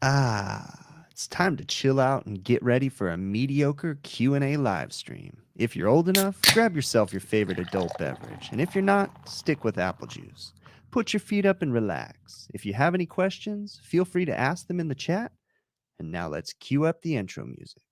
It's time to chill out and get ready for a mediocre Q&A live stream. If you're old enough, grab yourself your favorite adult beverage, and if you're not, stick with apple juice. Put your feet up and relax. If you have any questions, feel free to ask them in the chat. And now let's cue up the intro music.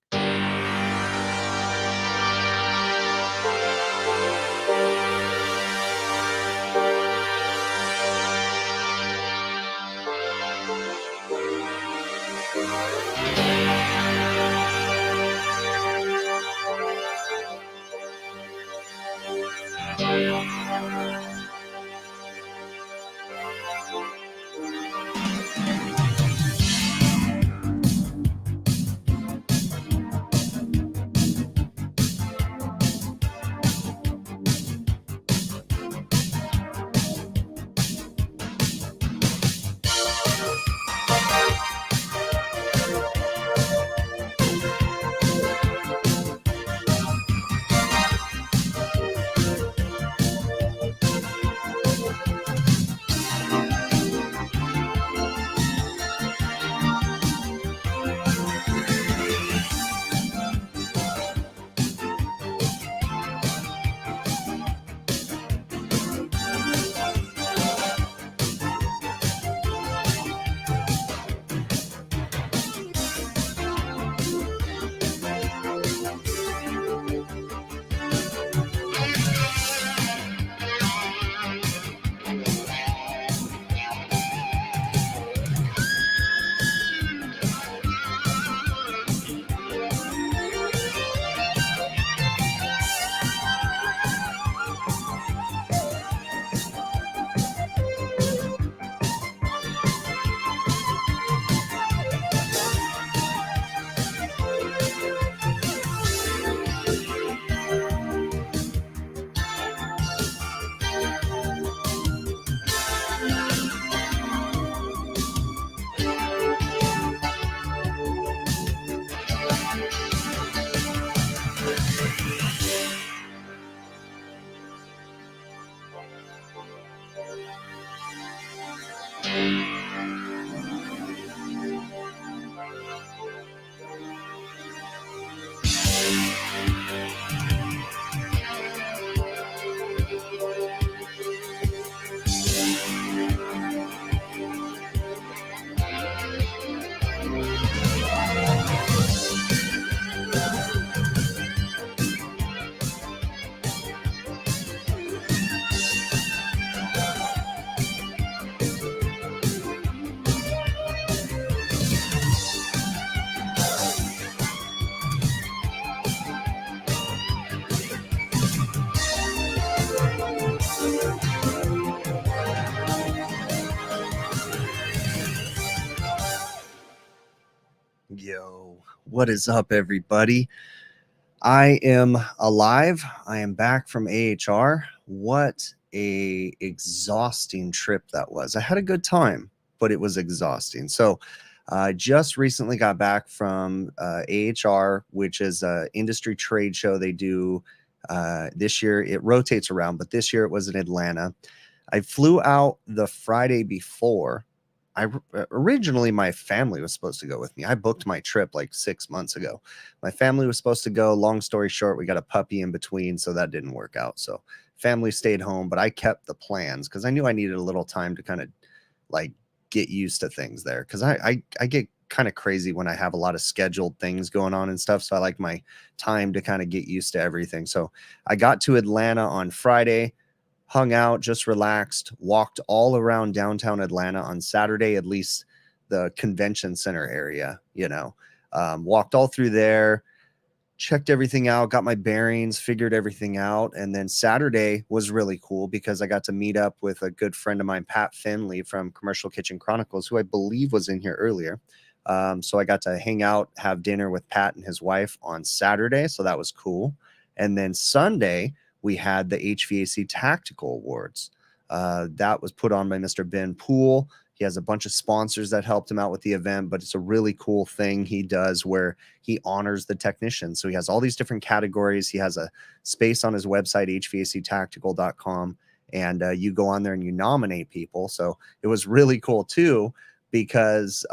Yo, what is up, everybody? I am alive. I am back from AHR. What a exhausting trip that was. I had a good time, but it was exhausting. So I just recently got back from AHR, which is an industry trade show they do this year. It rotates around, but this year it was in Atlanta. I flew out the Friday before. Originally my family was supposed to go with me. I booked my trip like 6 months ago. My family was supposed to go. Long story short, we got a puppy in between, so that didn't work out. So family stayed home, but I kept the plans because I knew I needed a little time to kind of like get used to things there. Because I get kind of crazy when I have a lot of scheduled things going on and stuff. So I like my time to kind of get used to everything. So I got to Atlanta on Friday, hung out, just relaxed, walked all around downtown Atlanta on Saturday, at least the convention center area, walked all through there, checked everything out, got my bearings, figured everything out. And then Saturday was really cool because I got to meet up with a good friend of mine, Pat Finley from Commercial Kitchen Chronicles, who I believe was in here earlier. So I got to hang out, have dinner with Pat and his wife on Saturday. So that was cool. And then Sunday, we had the HVAC Tactical Awards. That was put on by Mr. Ben Poole. He has a bunch of sponsors that helped him out with the event, but it's a really cool thing he does where he honors the technicians. So he has all these different categories. He has a space on his website, hvactactical.com, and you go on there and you nominate people. So it was really cool too, because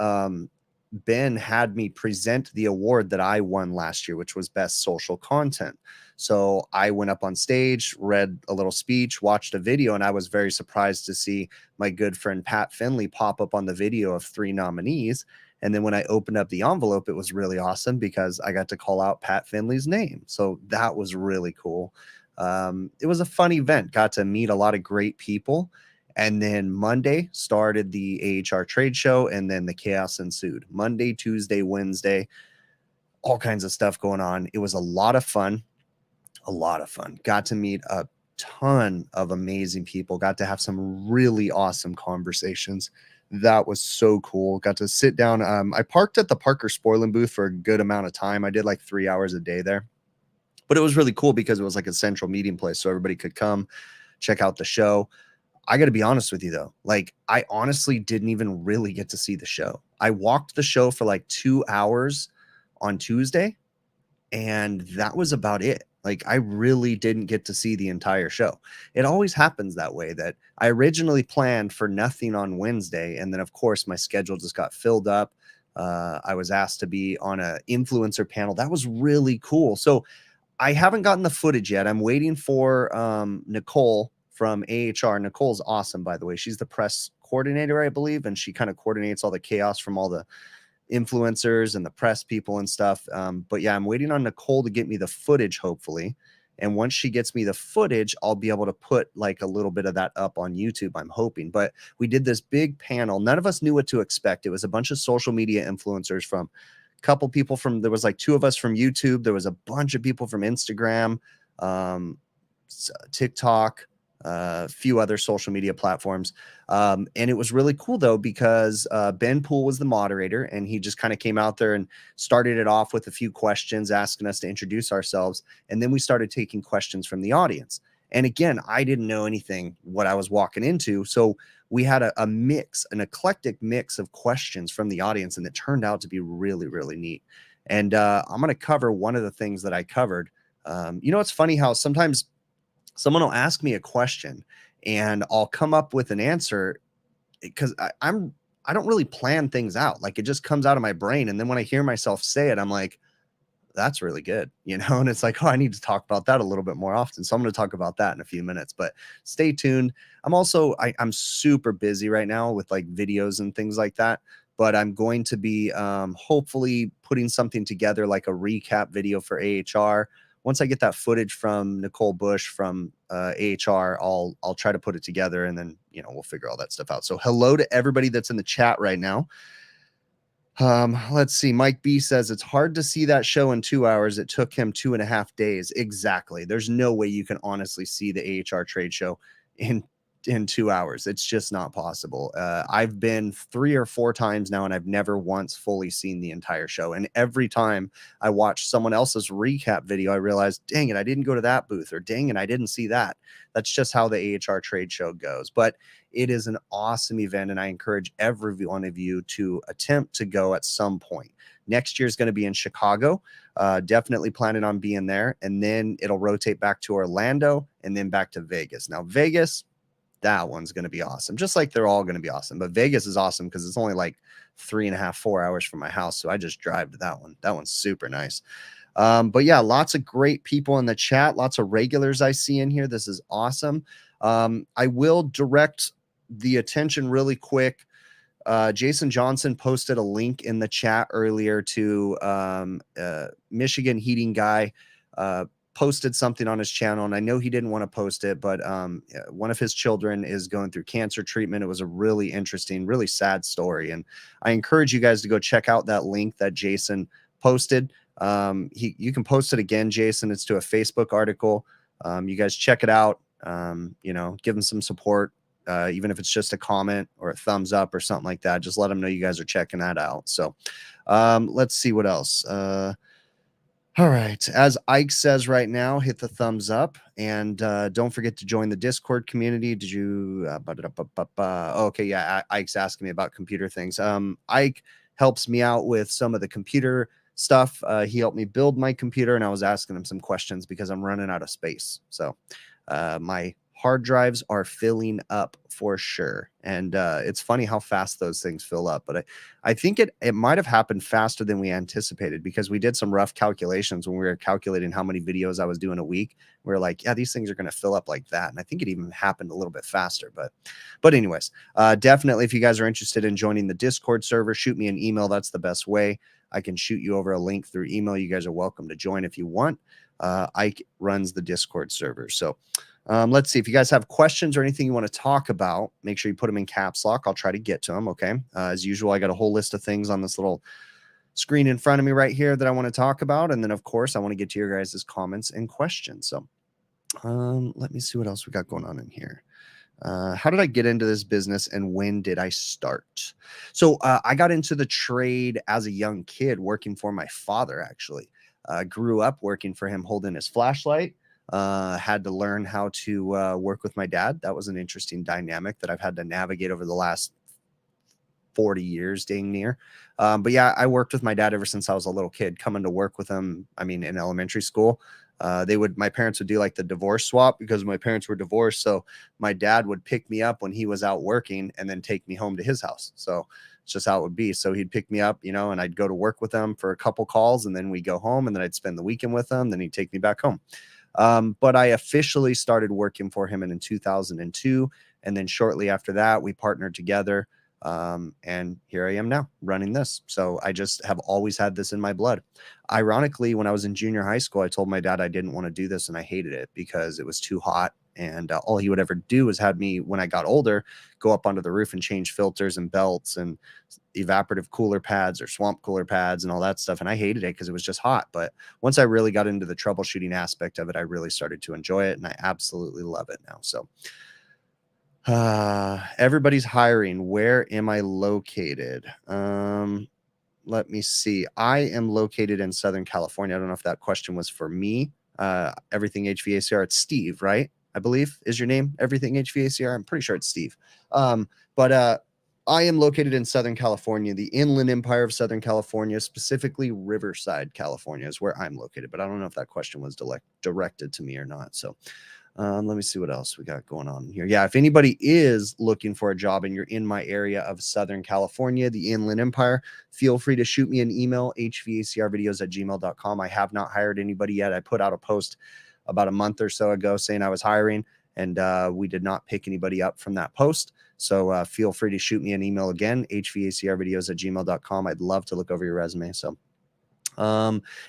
Ben had me present the award that I won last year, which was Best Social Content. So I went up on stage, read a little speech, watched a video, and I was very surprised to see my good friend Pat Finley pop up on the video of 3 nominees. And then when I opened up the envelope, it was really awesome because I got to call out Pat Finley's name. So that was really cool. It was a fun event, got to meet a lot of great people. And then Monday started the AHR trade show, and then the chaos ensued. Monday, Tuesday, Wednesday, all kinds of stuff going on. It was a lot of fun. A lot of fun. Got to meet a ton of amazing people. Got to have some really awesome conversations. That was so cool. Got to sit down. I parked at the Parker Spoiling booth for a good amount of time. I did like 3 hours a day there. But it was really cool because it was like a central meeting place, so everybody could come check out the show. I got to be honest with you though. Like, I honestly didn't even really get to see the show. I walked the show for like 2 hours on Tuesday, and that was about it. Like, I really didn't get to see the entire show. It always happens that way, that I originally planned for nothing on Wednesday, and then of course my schedule just got filled up. I was asked to be on an influencer panel. That was really cool. So I haven't gotten the footage yet. I'm waiting for Nicole from AHR. Nicole's awesome, by the way. She's the press coordinator, I believe, and she kind of coordinates all the chaos from all the influencers and the press people and stuff. But yeah, I'm waiting on Nicole to get me the footage, hopefully. And once she gets me the footage, I'll be able to put like a little bit of that up on YouTube, I'm hoping. But we did this big panel. None of us knew what to expect. It was a bunch of social media influencers from a couple people from, there was like 2 of us from YouTube. There was a bunch of people from Instagram, TikTok, a few other social media platforms. And it was really cool though, because Ben Poole was the moderator, and he just kind of came out there and started it off with a few questions, asking us to introduce ourselves. And then we started taking questions from the audience. And again, I didn't know anything what I was walking into. So we had a mix, an eclectic mix of questions from the audience, and it turned out to be really, really neat. And I'm going to cover one of the things that I covered. It's funny how sometimes someone will ask me a question and I'll come up with an answer because I don't really plan things out. Like, it just comes out of my brain. And then when I hear myself say it, I'm like, that's really good, and it's like, oh, I need to talk about that a little bit more often. So I'm going to talk about that in a few minutes, but stay tuned. I'm super busy right now with like videos and things like that, but I'm going to be hopefully putting something together, like a recap video for AHR. Once I get that footage from Nicole Bush from AHR, I'll try to put it together, and then, we'll figure all that stuff out. So hello to everybody that's in the chat right now. Let's see. Mike B says it's hard to see that show in 2 hours. It took him 2.5 days. Exactly. There's no way you can honestly see the AHR trade show in 2 hours. It's just not possible. I've been 3 or 4 times now, and I've never once fully seen the entire show. And every time I watch someone else's recap video, I realize, dang it, I didn't go to that booth, or dang it, I didn't see that. That's just how the AHR trade show goes. But it is an awesome event, and I encourage every one of you to attempt to go at some point. Next year is going to be in Chicago. Definitely planning on being there. And then it'll rotate back to Orlando and then back to Vegas. Now, Vegas, that one's going to be awesome. Just like they're all going to be awesome. But Vegas is awesome because it's only like 3.5, 4 hours from my house. So I just drive to that one. That one's super nice. But yeah, lots of great people in the chat. Lots of regulars I see in here. This is awesome. I will direct the attention really quick. Jason Johnson posted a link in the chat earlier to Michigan heating guy posted something on his channel, and I know he didn't want to post it, but one of his children is going through cancer treatment. It was a really interesting, really sad story, and I encourage you guys to go check out that link that Jason posted. You can post it again, Jason. It's to a Facebook article. You guys check it out. Give him some support. Even if it's just a comment or a thumbs up or something like that, just let them know you guys are checking that out. So let's see what else. All right. As Ike says right now, hit the thumbs up, and don't forget to join the Discord community. Did you? Okay. Yeah. Ike's asking me about computer things. Ike helps me out with some of the computer stuff. He helped me build my computer, and I was asking him some questions because I'm running out of space. So my hard drives are filling up for sure. And it's funny how fast those things fill up. But I think it might have happened faster than we anticipated, because we did some rough calculations when we were calculating how many videos I was doing a week. We were like, yeah, these things are going to fill up like that. And I think it even happened a little bit faster. But anyways, definitely, if you guys are interested in joining the Discord server, shoot me an email. That's the best way. I can shoot you over a link through email. You guys are welcome to join if you want. Ike runs the Discord server. So let's see if you guys have questions or anything you want to talk about. Make sure you put them in caps lock. I'll try to get to them. Okay. As usual, I got a whole list of things on this little screen in front of me right here that I want to talk about. And then, of course, I want to get to your guys' comments and questions. So let me see what else we got going on in here. How did I get into this business, and when did I start? So I got into the trade as a young kid, working for my father, actually. Grew up working for him, holding his flashlight. Had to learn how to work with my dad. That was an interesting dynamic that I've had to navigate over the last 40 years, dang near. But yeah, I worked with my dad ever since I was a little kid, coming to work with him. I mean, in elementary school, my parents would do like the divorce swap, because my parents were divorced. So my dad would pick me up when he was out working and then take me home to his house. So it's just how it would be. So he'd pick me up, and I'd go to work with him for a couple calls, and then we'd go home, and then I'd spend the weekend with him. Then he'd take me back home. But I officially started working for him in 2002. And then shortly after that, we partnered together. And here I am now running this. So I just have always had this in my blood. Ironically, when I was in junior high school, I told my dad I didn't want to do this, and I hated it because it was too hot. And all he would ever do was have me, when I got older, go up onto the roof and change filters and belts and evaporative cooler pads or swamp cooler pads and all that stuff. And I hated it because it was just hot. But once I really got into the troubleshooting aspect of it, I really started to enjoy it, and I absolutely love it now. So everybody's hiring. Where am I located? Let me see. I am located in Southern California. I don't know if that question was for me. Everything HVACR. It's Steve, right? I believe is your name. Everything HVACR. I'm pretty sure it's Steve. But I am located in Southern California, the Inland Empire of Southern California, specifically Riverside, California is where I'm located. But I don't know if that question was directed to me or not. So let me see what else we got going on here. Yeah, if anybody is looking for a job and you're in my area of Southern California, the Inland Empire, feel free to shoot me an email, hvacrvideos@gmail.com. I have not hired anybody yet. I put out a post about a month or so ago saying I was hiring, and we did not pick anybody up from that post. So feel free to shoot me an email again, hvacrvideos@gmail.com. I'd love to look over your resume. So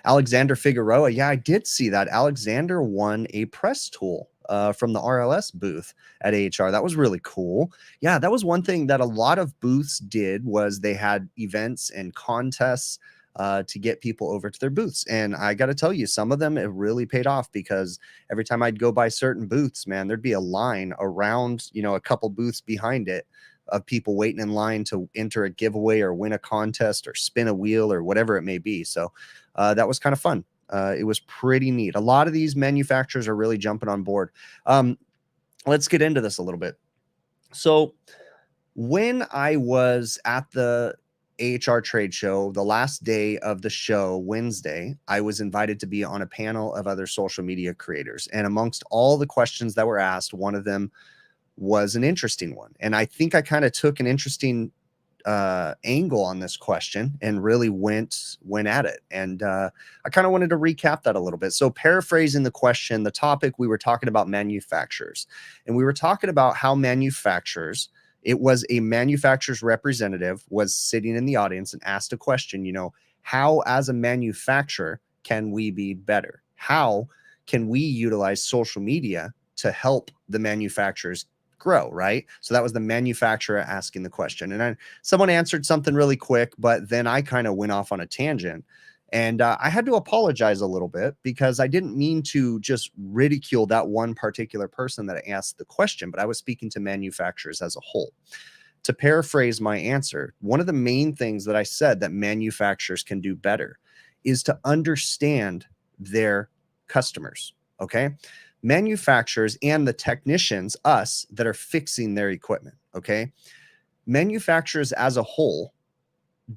Alexander Figueroa. Yeah, I did see that. Alexander won a press tool from the RLS booth at AHR. That was really cool. Yeah, that was one thing that a lot of booths did, was they had events and contests to get people over to their booths. And I got to tell you, some of them, it really paid off, because every time I'd go by certain booths, man, there'd be a line around, a couple booths behind it of people waiting in line to enter a giveaway or win a contest or spin a wheel or whatever it may be. So that was kind of fun. It was pretty neat. A lot of these manufacturers are really jumping on board. Let's get into this a little bit. So when I was at the AHR trade show, the last day of the show, Wednesday, I was invited to be on a panel of other social media creators. And amongst all the questions that were asked, one of them was an interesting one. And I think I kind of took an interesting angle on this question and really went at it. And I kind of wanted to recap that a little bit. So paraphrasing the question, the topic, we were talking about manufacturers, and we were talking about how manufacturers, it was a manufacturer's representative was sitting in the audience and asked a question, how as a manufacturer can we be better? How can we utilize social media to help the manufacturers grow, right? So that was the manufacturer asking the question. And someone answered something really quick, but then I kind of went off on a tangent. And I had to apologize a little bit, because I didn't mean to just ridicule that one particular person that asked the question, but I was speaking to manufacturers as a whole. To paraphrase my answer, one of the main things that I said that manufacturers can do better is to understand their customers, okay? Manufacturers and the technicians, us, that are fixing their equipment, okay? Manufacturers as a whole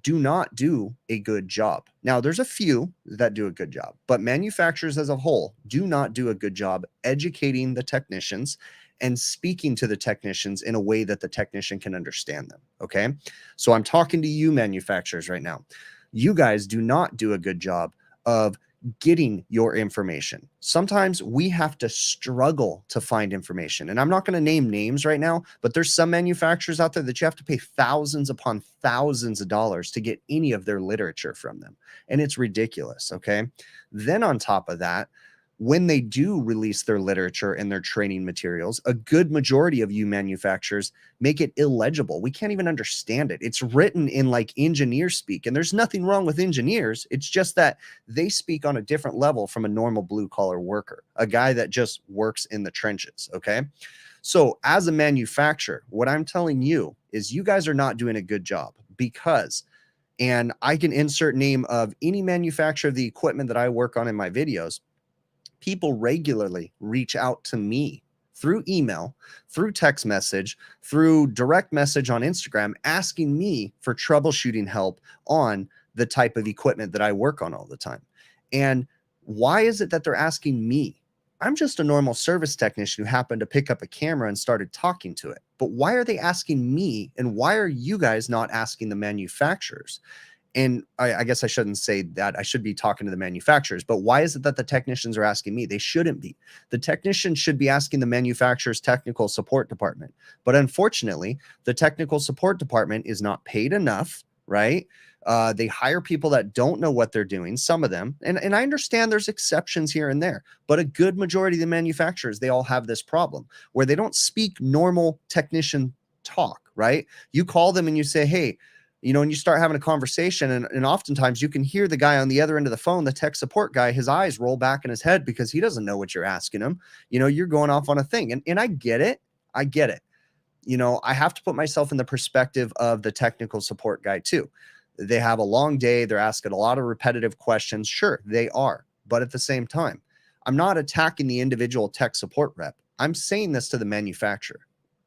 do not do a good job. Now, there's a few that do a good job, but manufacturers as a whole do not do a good job educating the technicians and speaking to the technicians in a way that the technician can understand them. Okay. So I'm talking to you, manufacturers, right now. You guys do not do a good job of getting your information. Sometimes we have to struggle to find information. And I'm not going to name names right now, but there's some manufacturers out there that you have to pay thousands upon thousands of dollars to get any of their literature from them. And it's ridiculous. Okay. Then on top of that, when they do release their literature and their training materials, a good majority of you manufacturers make it illegible. We can't even understand it. It's written in like engineer speak, and there's nothing wrong with engineers. It's just that they speak on a different level from a normal blue collar worker, a guy that just works in the trenches. Okay. So as a manufacturer, what I'm telling you is you guys are not doing a good job because, and I can insert name of any manufacturer of the equipment that I work on in my videos, people regularly reach out to me through email, through text message, through direct message on Instagram, asking me for troubleshooting help on the type of equipment that I work on all the time. And why is it that they're asking me? I'm just a normal service technician who happened to pick up a camera and started talking to it. But why are they asking me? And why are you guys not asking the manufacturers? And I guess I shouldn't say that. I should be talking to the manufacturers. But why is it that the technicians are asking me? They shouldn't be. The technicians should be asking the manufacturer's technical support department. But unfortunately, the technical support department is not paid enough, right? They hire people that don't know what they're doing, some of them. And I understand there's exceptions here and there. But a good majority of the manufacturers, they all have this problem where they don't speak normal technician talk, right? You call them and you say, hey, you know, and you start having a conversation, and oftentimes you can hear the guy on the other end of the phone, the tech support guy, his eyes roll back in his head because he doesn't know what you're asking him. You know, you're going off on a thing. And I get it. I get it. You know, I have to put myself in the perspective of the technical support guy too. They have a long day. They're asking a lot of repetitive questions. Sure, they are. But at the same time, I'm not attacking the individual tech support rep. I'm saying this to the manufacturer.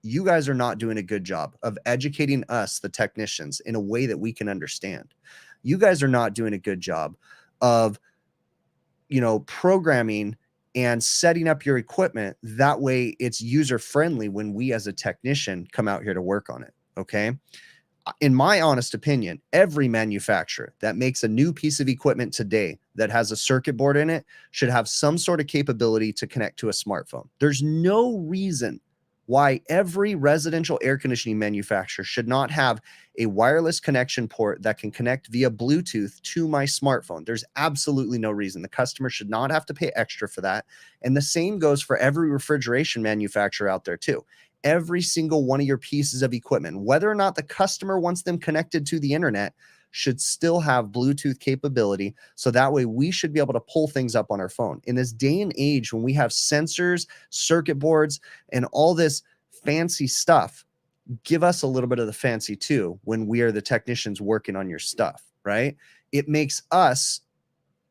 You guys are not doing a good job of educating us, the technicians, in a way that we can understand. You guys are not doing a good job of, you know, programming and setting up your equipment that way it's user friendly when we as a technician come out here to work on it. Okay. In my honest opinion, every manufacturer that makes a new piece of equipment today that has a circuit board in it should have some sort of capability to connect to a smartphone. There's no reason why every residential air conditioning manufacturer should not have a wireless connection port that can connect via Bluetooth to my smartphone. There's absolutely no reason. The customer should not have to pay extra for that. And the same goes for every refrigeration manufacturer out there too. Every single one of your pieces of equipment, whether or not the customer wants them connected to the internet, should still have Bluetooth capability. So that way we should be able to pull things up on our phone. In this day and age, when we have sensors, circuit boards, and all this fancy stuff, give us a little bit of the fancy too when we are the technicians working on your stuff, right? It makes us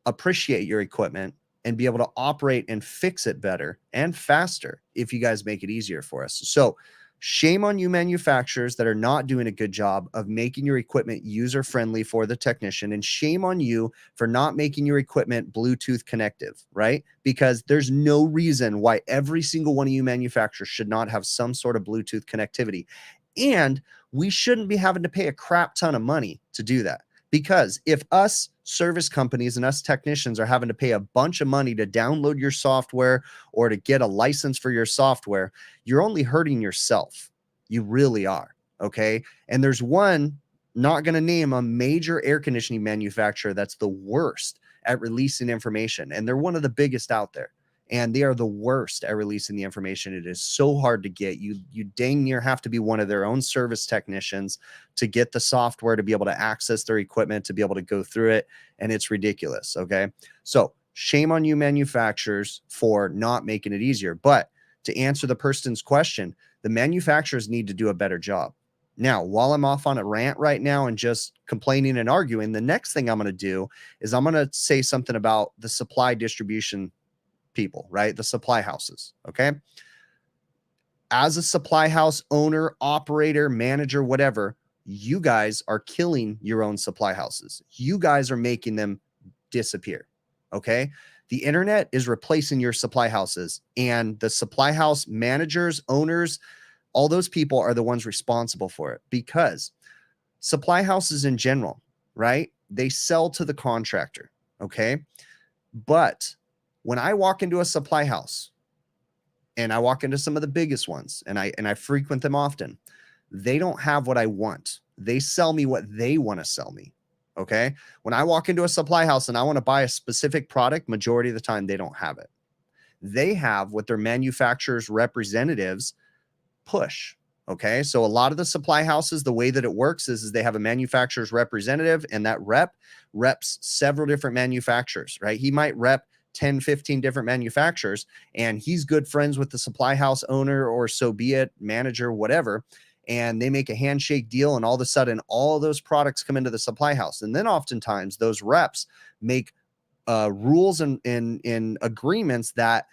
appreciate your equipment and be able to operate and fix it better and faster if you guys make it easier for us. So shame on you manufacturers that are not doing a good job of making your equipment user-friendly for the technician, and shame on you for not making your equipment Bluetooth connective, right? Because there's no reason why every single one of you manufacturers should not have some sort of Bluetooth connectivity. And we shouldn't be having to pay a crap ton of money to do that. Because if us service companies and us technicians are having to pay a bunch of money to download your software or to get a license for your software, you're only hurting yourself. You really are. Okay. And there's one, not going to name, a major air conditioning manufacturer that's the worst at releasing information. And they're one of the biggest out there. And they are the worst at releasing the information. It is so hard to get. You dang near have to be one of their own service technicians to get the software to be able to access their equipment, to be able to go through it. And it's ridiculous. Okay. So shame on you manufacturers for not making it easier. But to answer the person's question, the manufacturers need to do a better job. Now, while I'm off on a rant right now and just complaining and arguing, the next thing I'm going to do is I'm going to say something about the supply distribution people, right? The supply houses. Okay. As a supply house owner, operator, manager, whatever, You guys are killing your own supply houses. You guys are making them disappear. Okay. The internet is replacing your supply houses, and the supply house managers, owners, all those people are the ones responsible for it, because supply houses in general, right? They sell to the contractor. Okay. But when I walk into a supply house, and I walk into some of the biggest ones, and I frequent them often, they don't have what I want. They sell me what they want to sell me. Okay. When I walk into a supply house and I want to buy a specific product, majority of the time they don't have it. They have what their manufacturer's representatives push. Okay. So a lot of the supply houses, the way that it works is they have a manufacturer's representative, and that reps several different manufacturers, right? He might rep 10, 15 different manufacturers, and he's good friends with the supply house owner, or so be it, manager, whatever. And they make a handshake deal, and all of a sudden all of those products come into the supply house. And then oftentimes those reps make rules and agreements that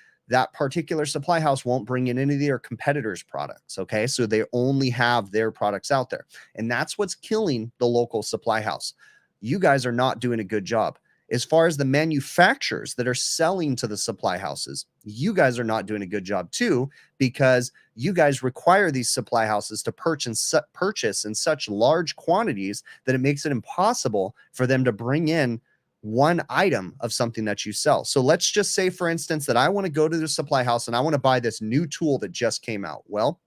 particular supply house won't bring in any of their competitors' products. Okay. So they only have their products out there. And that's what's killing the local supply house. You guys are not doing a good job. As far as the manufacturers that are selling to the supply houses, you guys are not doing a good job too, because you guys require these supply houses to purchase in such large quantities that it makes it impossible for them to bring in one item of something that you sell. So let's just say, for instance, that I want to go to the supply house and I want to buy this new tool that just came out. Well,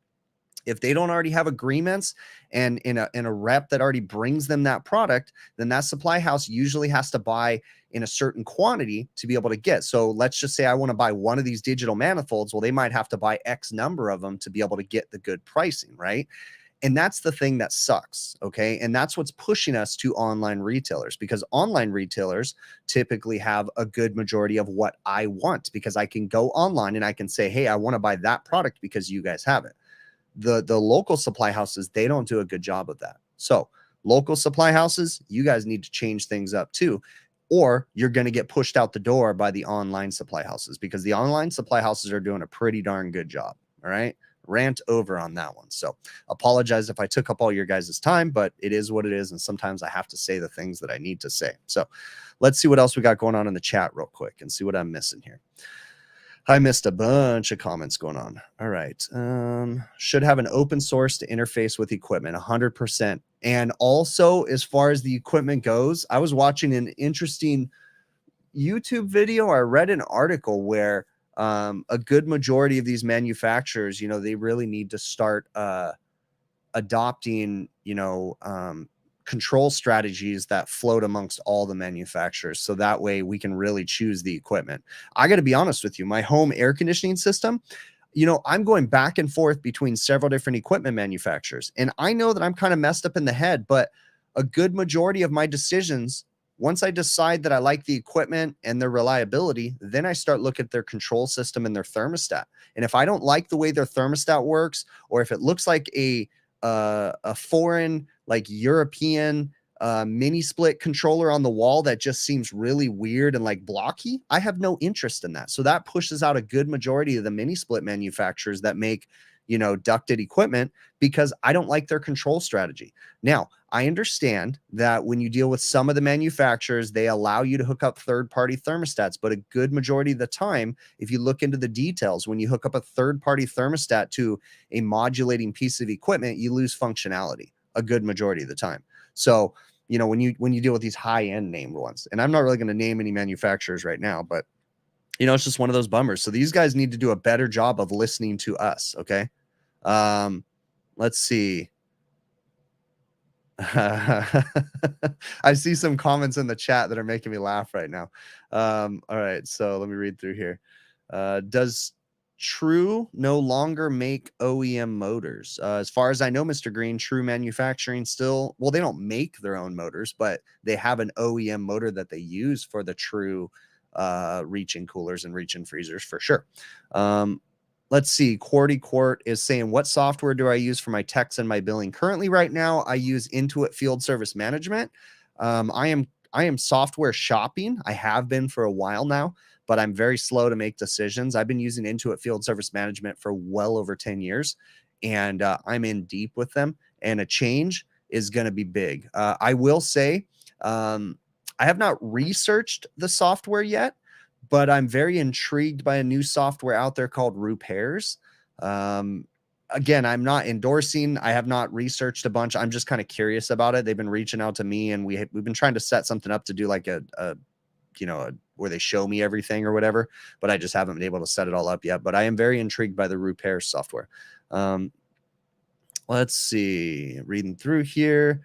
if they don't already have agreements and in a rep that already brings them that product, then that supply house usually has to buy in a certain quantity to be able to get. So let's just say I want to buy one of these digital manifolds. Well, they might have to buy X number of them to be able to get the good pricing, right? And that's the thing that sucks. Okay. And that's what's pushing us to online retailers, because online retailers typically have a good majority of what I want, because I can go online and I can say, hey, I want to buy that product because you guys have it. The local supply houses, they don't do a good job of that. So local supply houses, you guys need to change things up too, or you're going to get pushed out the door by the online supply houses, because the online supply houses are doing a pretty darn good job. All right. Rant over on that one. So apologize if I took up all your guys' time, but it is what it is. And sometimes I have to say the things that I need to say. So let's see what else we got going on in the chat real quick and see what I'm missing here. I missed a bunch of comments going on. All right. Should have an open source to interface with equipment, 100%. And also, as far as the equipment goes, I was watching an interesting YouTube video. I read an article where a good majority of these manufacturers, they really need to start adopting, control strategies that float amongst all the manufacturers. So that way we can really choose the equipment. I got to be honest with you, my home air conditioning system, I'm going back and forth between several different equipment manufacturers. And I know that I'm kind of messed up in the head, but a good majority of my decisions, once I decide that I like the equipment and their reliability, then I start looking at their control system and their thermostat. And if I don't like the way their thermostat works, or if it looks like a foreign, like European mini split controller on the wall that just seems really weird and like blocky, I have no interest in that. So that pushes out a good majority of the mini split manufacturers that make, ducted equipment, because I don't like their control strategy. Now, I understand that when you deal with some of the manufacturers, they allow you to hook up third-party thermostats, but a good majority of the time, if you look into the details, when you hook up a third-party thermostat to a modulating piece of equipment, you lose functionality a good majority of the time. So, when you deal with these high-end named ones, and I'm not really going to name any manufacturers right now, but it's just one of those bummers. So these guys need to do a better job of listening to us. Okay. Let's see. I see some comments in the chat that are making me laugh right now. All right. So let me read through here. Does True no longer make OEM motors? As far as I know, Mr. Green, True Manufacturing still, well, they don't make their own motors, but they have an OEM motor that they use for the True reach-in coolers and reach-in freezers for sure. Let's see. Quarty Quart is saying, what software do I use for my techs and my billing? Currently, right now, I use Intuit Field Service Management. I am software shopping. I have been for a while now, but I'm very slow to make decisions. I've been using Intuit Field Service Management for well over 10 years, and I'm in deep with them. And a change is going to be big. I will say, I have not researched the software yet, but I'm very intrigued by a new software out there called Repairs. Again, I'm not endorsing. I have not researched a bunch. I'm just kind of curious about it. They've been reaching out to me, and we've been trying to set something up to do like where they show me everything or whatever, but I just haven't been able to set it all up yet. But I am very intrigued by the Repairs software. Let's see, reading through here.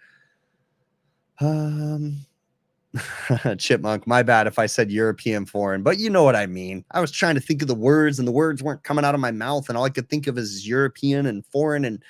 Chipmunk, my bad if I said European foreign, but you know what I mean. I was trying to think of the words and the words weren't coming out of my mouth, and all I could think of is European and foreign, and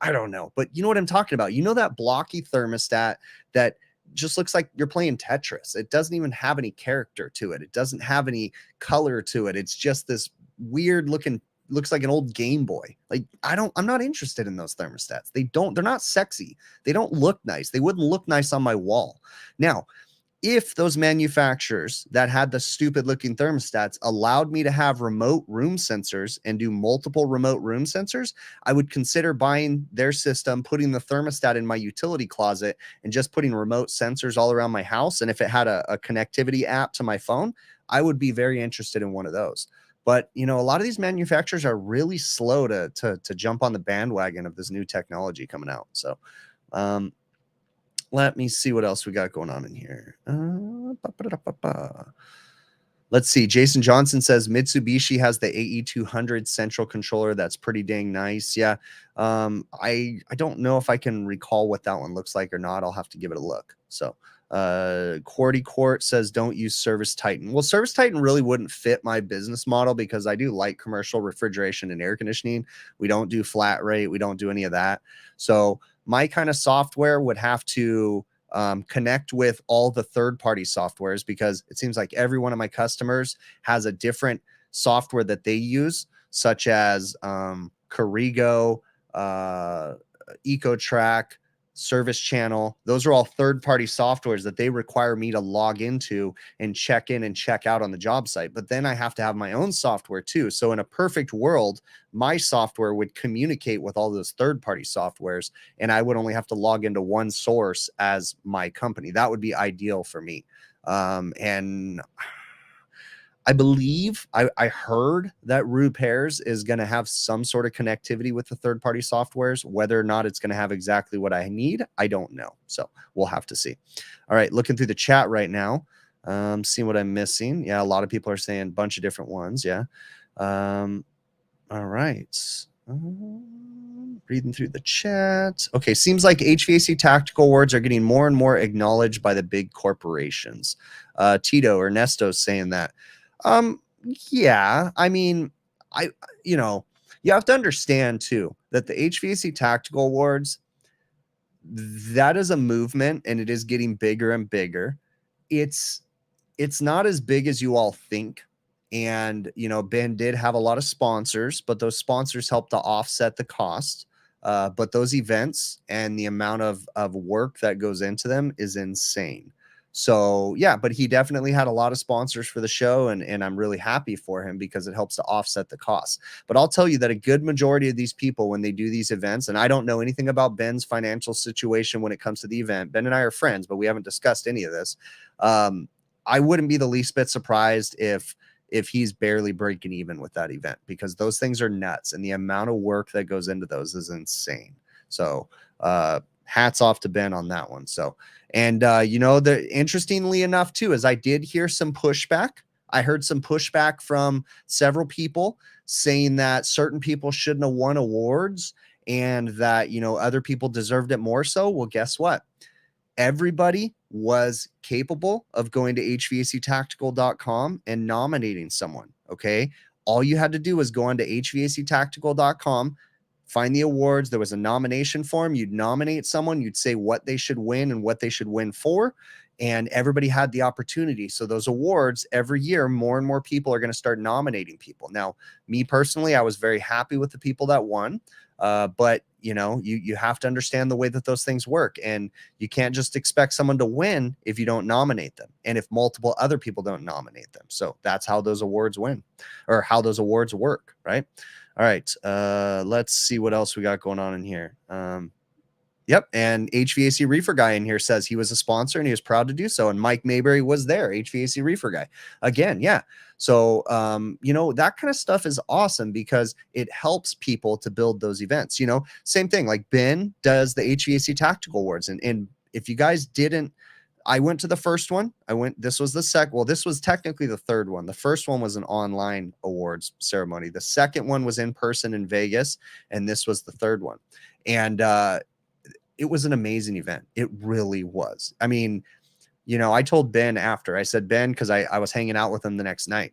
I don't know. But you know what I'm talking about. You know that blocky thermostat that just looks like you're playing Tetris. It doesn't even have any character to it. It doesn't have any color to it. It's just this weird looking, looks like an old Game Boy. Like I'm not interested in those thermostats. They're not sexy. They don't look nice. They wouldn't look nice on my wall. Now, if those manufacturers that had the stupid looking thermostats allowed me to have remote room sensors and do multiple remote room sensors, I would consider buying their system, putting the thermostat in my utility closet, and just putting remote sensors all around my house. And if it had a connectivity app to my phone, I would be very interested in one of those. But, a lot of these manufacturers are really slow to jump on the bandwagon of this new technology coming out. So, let me see what else we got going on in here. Let's see. Jason Johnson says Mitsubishi has the AE200 central controller. That's pretty dang nice. Yeah. I don't know if I can recall what that one looks like or not. I'll have to give it a look. So Quarty Court says don't use Service Titan. Well, Service Titan really wouldn't fit my business model because I do light commercial refrigeration and air conditioning. We don't do flat rate. We don't do any of that. So my kind of software would have to connect with all the third-party softwares, because it seems like every one of my customers has a different software that they use, such as Corrigo, EcoTrack, Service Channel. Those are all third-party softwares that they require me to log into and check in and check out on the job site. But then I have to have my own software too. So in a perfect world, my software would communicate with all those third-party softwares, and I would only have to log into one source as my company. That would be ideal for me. And I believe I heard that Repairs is going to have some sort of connectivity with the third-party softwares. Whether or not it's going to have exactly what I need, I don't know. So we'll have to see. All right, looking through the chat right now, seeing what I'm missing. Yeah, a lot of people are saying a bunch of different ones. Yeah. All right. Reading through the chat. Okay, seems like HVAC tactical awards are getting more and more acknowledged by the big corporations. Tito Ernesto's saying that. Yeah, I mean, you have to understand too that the HVAC tactical awards, that is a movement, and it is getting bigger and bigger. It's not as big as you all think. And, Ben did have a lot of sponsors, but those sponsors helped to offset the cost. But those events and the amount of work that goes into them is insane. So yeah, but he definitely had a lot of sponsors for the show, and I'm really happy for him because it helps to offset the costs. But I'll tell you that a good majority of these people, when they do these events, and I don't know anything about Ben's financial situation when it comes to the event. Ben and I are friends, but we haven't discussed any of this. I wouldn't be the least bit surprised if he's barely breaking even with that event, because those things are nuts, and the amount of work that goes into those is insane. So hats off to Ben on that one. So, and interestingly enough too, is I did hear some pushback. I heard some pushback from several people saying that certain people shouldn't have won awards, and that, other people deserved it more so. Well, guess what? Everybody was capable of going to hvactactical.com and nominating someone. Okay. All you had to do was go on to hvactactical.com, find the awards. There was a nomination form. You'd nominate someone. You'd say what they should win and what they should win for. And everybody had the opportunity. So those awards every year, more and more people are going to start nominating people. Now, me personally, I was very happy with the people that won. But you have to understand the way that those things work, and you can't just expect someone to win if you don't nominate them, and if multiple other people don't nominate them. So that's how those awards win, or how those awards work, right? All right, let's see what else we got going on in here. Yep. And HVAC Reefer Guy in here says he was a sponsor and he was proud to do so. And Mike Mayberry was there, HVAC Reefer Guy. Again, yeah. So, you know, that kind of stuff is awesome because it helps people to build those events. You know, same thing, like Ben does the HVAC Tactical Awards. And if you guys didn't, I went to the first one. This was the second. Well, this was technically the third one. The first one was an online awards ceremony. The second one was in person in Vegas. And this was the third one. And, it was an amazing event. It really was. I mean, you know, I told Ben after, I said, Ben, because I was hanging out with him the next night.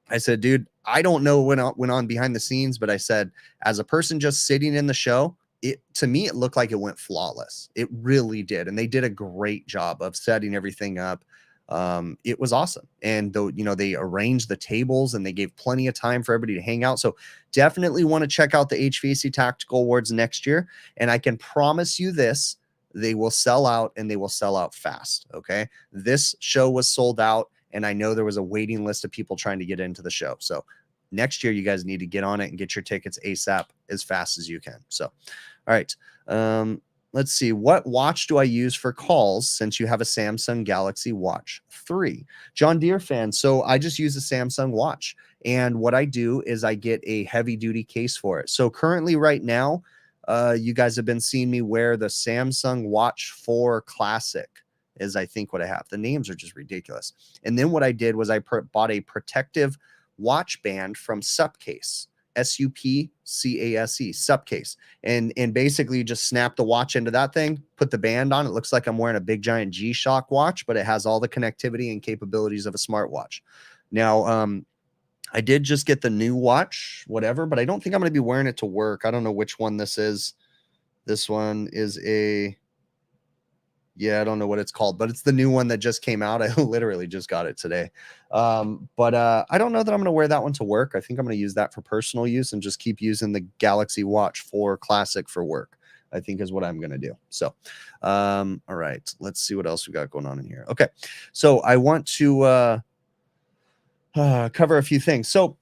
I said, dude, I don't know what went on behind the scenes, but I said, as a person just sitting in the show, to me, it looked like it went flawless. It really did. And they did a great job of setting everything up. It was awesome. And though, you know, they arranged the tables and they gave plenty of time for everybody to hang out. So definitely want to check out the HVAC Tactical Awards next year. And I can promise you this, they will sell out and they will sell out fast. Okay. This show was sold out. And I know there was a waiting list of people trying to get into the show. So next year, you guys need to get on it and get your tickets ASAP as fast as you can. So, all right. Let's see. What watch do I use for calls since you have a Samsung Galaxy Watch 3? John Deere fan. So I just use a Samsung watch. And what I do is I get a heavy duty case for it. So currently right now, you guys have been seeing me wear the Samsung Watch 4 Classic is I think what I have. The names are just ridiculous. And then what I did was I bought a protective watch band from Supcase. SUPCASE, Supcase. And basically you just snap the watch into that thing, put the band on. It looks like I'm wearing a big giant G-Shock watch, but it has all the connectivity and capabilities of a smartwatch. Now, I did just get the new watch, whatever, but I don't think I'm going to be wearing it to work. I don't know which one this is. This one is I don't know what it's called, but it's the new one that just came out. I literally just got it today. But I don't know that I'm going to wear that one to work. I think I'm going to use that for personal use and just keep using the Galaxy Watch 4 Classic for work, I think is what I'm going to do. So, all right, let's see what else we got going on in here. Okay. So I want to cover a few things. So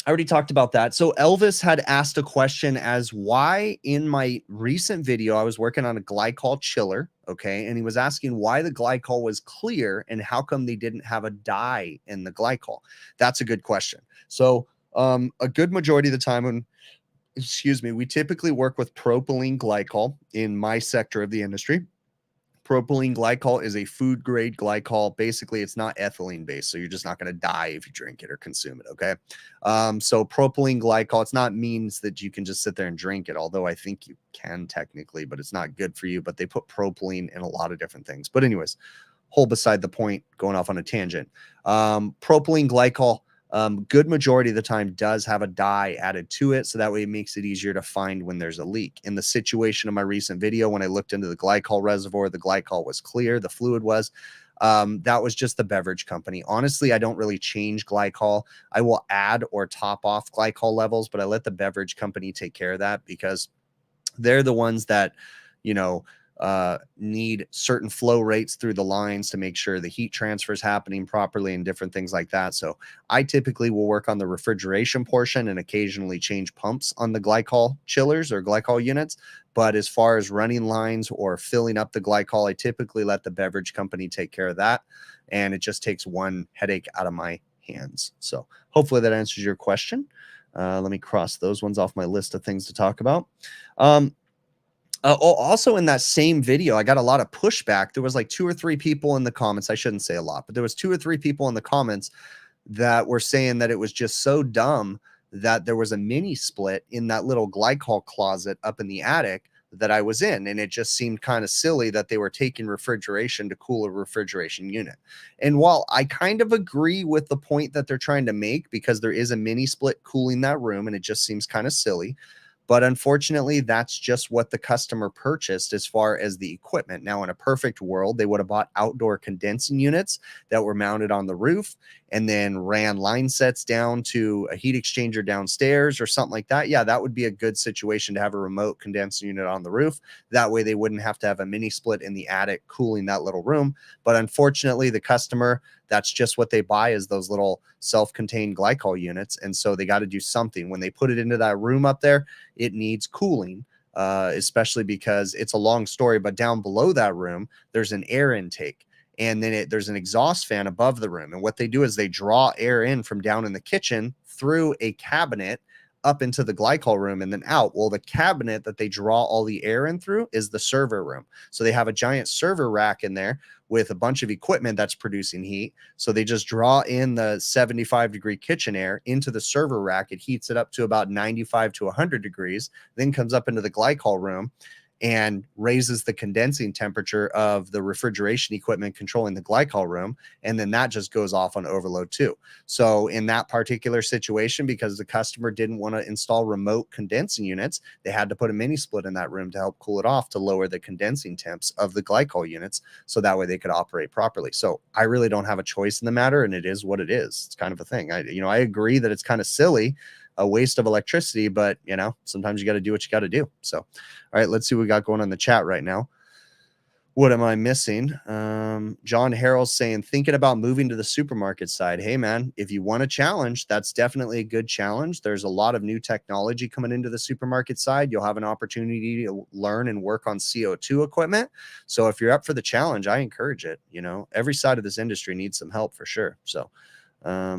I already talked about that. So Elvis had asked a question as why in my recent video, I was working on a glycol chiller. Okay. And he was asking why the glycol was clear and how come they didn't have a dye in the glycol. That's a good question. So a good majority of the time when, we typically work with propylene glycol in my sector of the industry. Propylene glycol is a food grade glycol. Basically, it's not ethylene based, so you're just not going to die if you drink it or consume it. Okay. So propylene glycol, it's not means that you can just sit there and drink it, although I think you can technically, but it's not good for you. But they put propylene in a lot of different things. But anyways, whole beside the point, going off on a tangent. Propylene glycol, good majority of the time does have a dye added to it. So that way it makes it easier to find when there's a leak. In the situation of my recent video, when I looked into the glycol reservoir, the glycol was clear. The fluid was, that was just the beverage company. Honestly, I don't really change glycol. I will add or top off glycol levels, but I let the beverage company take care of that because they're the ones that, you know, need certain flow rates through the lines to make sure the heat transfer is happening properly and different things like that. So I typically will work on the refrigeration portion and occasionally change pumps on the glycol chillers or glycol units. But as far as running lines or filling up the glycol, I typically let the beverage company take care of that. And it just takes one headache out of my hands. So hopefully that answers your question. Let me cross those ones off my list of things to talk about. Also in that same video, I got a lot of pushback. There was like 2 or 3 people in the comments. I shouldn't say a lot, but there was 2 or 3 people in the comments that were saying that it was just so dumb that there was a mini split in that little glycol closet up in the attic that I was in. And it just seemed kind of silly that they were taking refrigeration to cool a refrigeration unit. And while I kind of agree with the point that they're trying to make, because there is a mini split cooling that room and it just seems kind of silly. But unfortunately, that's just what the customer purchased as far as the equipment. Now, in a perfect world, they would have bought outdoor condensing units that were mounted on the roof and then ran line sets down to a heat exchanger downstairs or something like that. Yeah, that would be a good situation to have a remote condensing unit on the roof. That way they wouldn't have to have a mini split in the attic cooling that little room. But unfortunately, the customer, that's just what they buy, is those little self-contained glycol units. And so they got to do something. When they put it into that room up there, it needs cooling. especially because it's a long story, but down below that room, there's an air intake. And then there's an exhaust fan above the room. And what they do is they draw air in from down in the kitchen through a cabinet up into the glycol room and then out. Well, the cabinet that they draw all the air in through is the server room. So they have a giant server rack in there with a bunch of equipment that's producing heat. So they just draw in the 75-degree kitchen air into the server rack. It heats it up to about 95 to 100 degrees, then comes up into the glycol room and raises the condensing temperature of the refrigeration equipment controlling the glycol room. And then that just goes off on overload too. So in that particular situation, because the customer didn't want to install remote condensing units, they had to put a mini split in that room to help cool it off to lower the condensing temps of the glycol units. So that way they could operate properly. So I really don't have a choice in the matter, and it is what it is. It's kind of a thing. I agree that it's kind of silly, a waste of electricity, but sometimes you got to do what you got to do. So, all right, let's see what we got going on in the chat right now. What am I missing? John Harrell's saying, thinking about moving to the supermarket side. Hey man, if you want a challenge, that's definitely a good challenge. There's a lot of new technology coming into the supermarket side. You'll have an opportunity to learn and work on CO2 equipment. So if you're up for the challenge, I encourage it. Every side of this industry needs some help for sure. So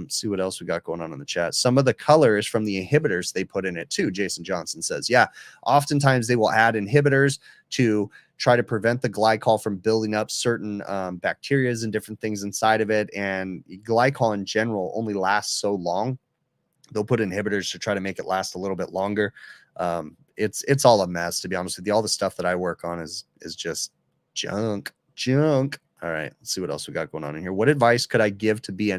see what else we got going on in the chat. Some of the color is from the inhibitors they put in it too. Jason Johnson says, yeah, oftentimes they will add inhibitors to try to prevent the glycol from building up certain bacterias and different things inside of it. And glycol in general only lasts so long. They'll put inhibitors to try to make it last a little bit longer. It's all a mess, to be honest with you. All the stuff that I work on is just junk. All right, let's see what else we got going on in here. What advice could I give to be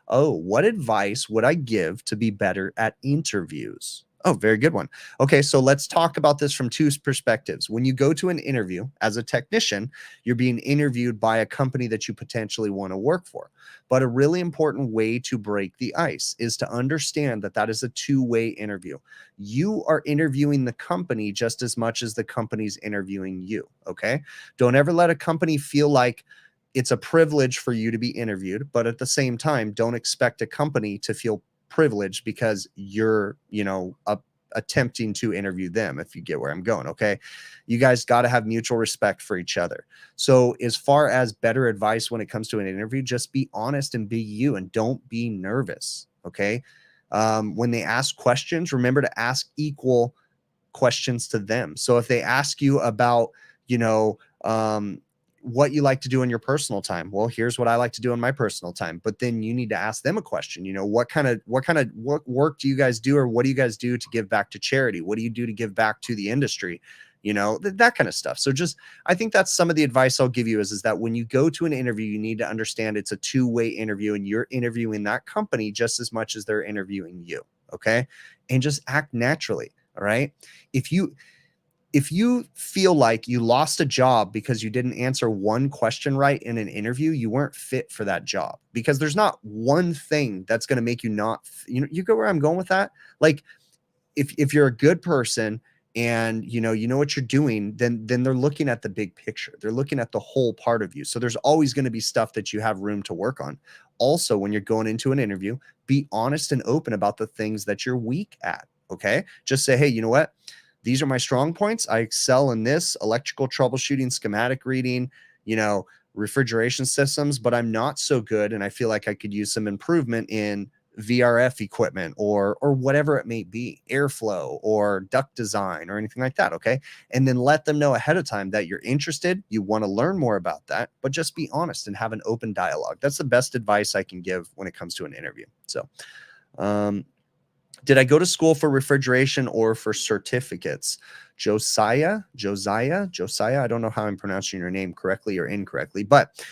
what advice would I give to be better at interviews? Oh, very good one. Okay, so let's talk about this from two perspectives. When you go to an interview as a technician, you're being interviewed by a company that you potentially want to work for. But a really important way to break the ice is to understand that that is a two-way interview. You are interviewing the company just as much as the company's interviewing you, okay? Don't ever let a company feel like it's a privilege for you to be interviewed, but at the same time, don't expect a company to feel privileged because you're, attempting to interview them, if you get where I'm going. Okay. You guys got to have mutual respect for each other. So as far as better advice when it comes to an interview, just be honest and be you, and don't be nervous. Okay. When they ask questions, remember to ask equal questions to them. So if they ask you about, what you like to do in your personal time, well, here's what I like to do in my personal time. But then you need to ask them a question. What work do you guys do, or what do you guys do to give back to charity? What do you do to give back to the industry? That kind of stuff. So I think that's some of the advice I'll give you is that when you go to an interview, you need to understand it's a two-way interview, and you're interviewing that company just as much as they're interviewing you. Okay. And just act naturally. All right. If you feel like you lost a job because you didn't answer one question right in an interview, you weren't fit for that job, because there's not one thing that's going to make you not, you go where I'm going with that. Like if you're a good person and you know what you're doing, then they're looking at the big picture. They're looking at the whole part of you. So there's always going to be stuff that you have room to work on. Also, when you're going into an interview, be honest and open about the things that you're weak at. Okay. Just say, hey, you know what? These are my strong points. I excel in this: electrical troubleshooting, schematic reading, refrigeration systems, but I'm not so good. And I feel like I could use some improvement in VRF equipment or whatever it may be, airflow or duct design or anything like that. Okay. And then let them know ahead of time that you're interested. You want to learn more about that, but just be honest and have an open dialogue. That's the best advice I can give when it comes to an interview. So, did I go to school for refrigeration or for certificates? Josiah, I don't know how I'm pronouncing your name correctly or incorrectly, but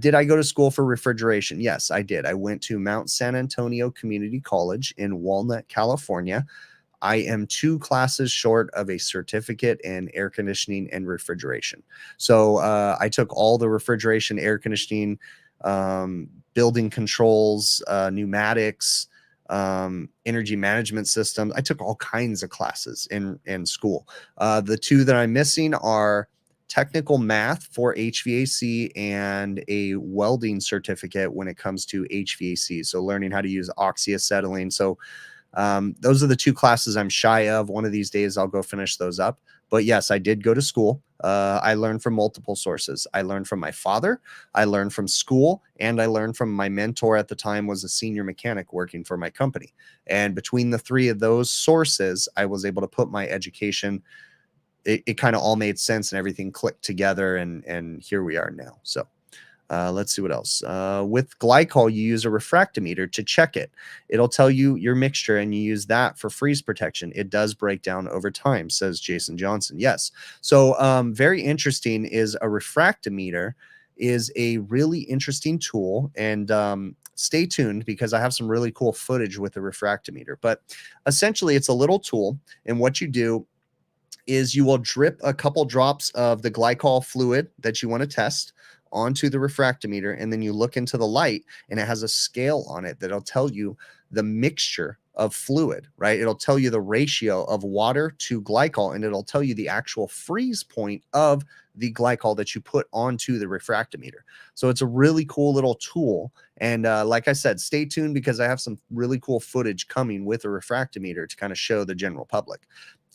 did I go to school for refrigeration? Yes, I did. I went to Mount San Antonio Community College in Walnut, California. I am 2 classes short of a certificate in air conditioning and refrigeration. So I took all the refrigeration, air conditioning, building controls, pneumatics, energy management systems. I took all kinds of classes in school. The 2 that I'm missing are technical math for HVAC and a welding certificate when it comes to HVAC. So learning how to use oxyacetylene. So those are the 2 classes I'm shy of. One of these days I'll go finish those up. But yes, I did go to school. I learned from multiple sources. I learned from my father, I learned from school, and I learned from my mentor at the time was a senior mechanic working for my company. And between the three of those sources, I was able to put my education. It kind of all made sense and everything clicked together, and here we are now. So let's see what else. With glycol, you use a refractometer to check it. It'll tell you your mixture, and you use that for freeze protection. It does break down over time, says Jason Johnson. Yes. So very interesting is a refractometer is a really interesting tool, and stay tuned because I have some really cool footage with the refractometer. But essentially, it's a little tool, and what you do is you will drip a couple drops of the glycol fluid that you want to test onto the refractometer, and then you look into the light, and it has a scale on it that'll tell you the mixture of fluid, right? It'll tell you the ratio of water to glycol, and it'll tell you the actual freeze point of the glycol that you put onto the refractometer. So it's a really cool little tool. And like I said, stay tuned because I have some really cool footage coming with a refractometer to kind of show the general public.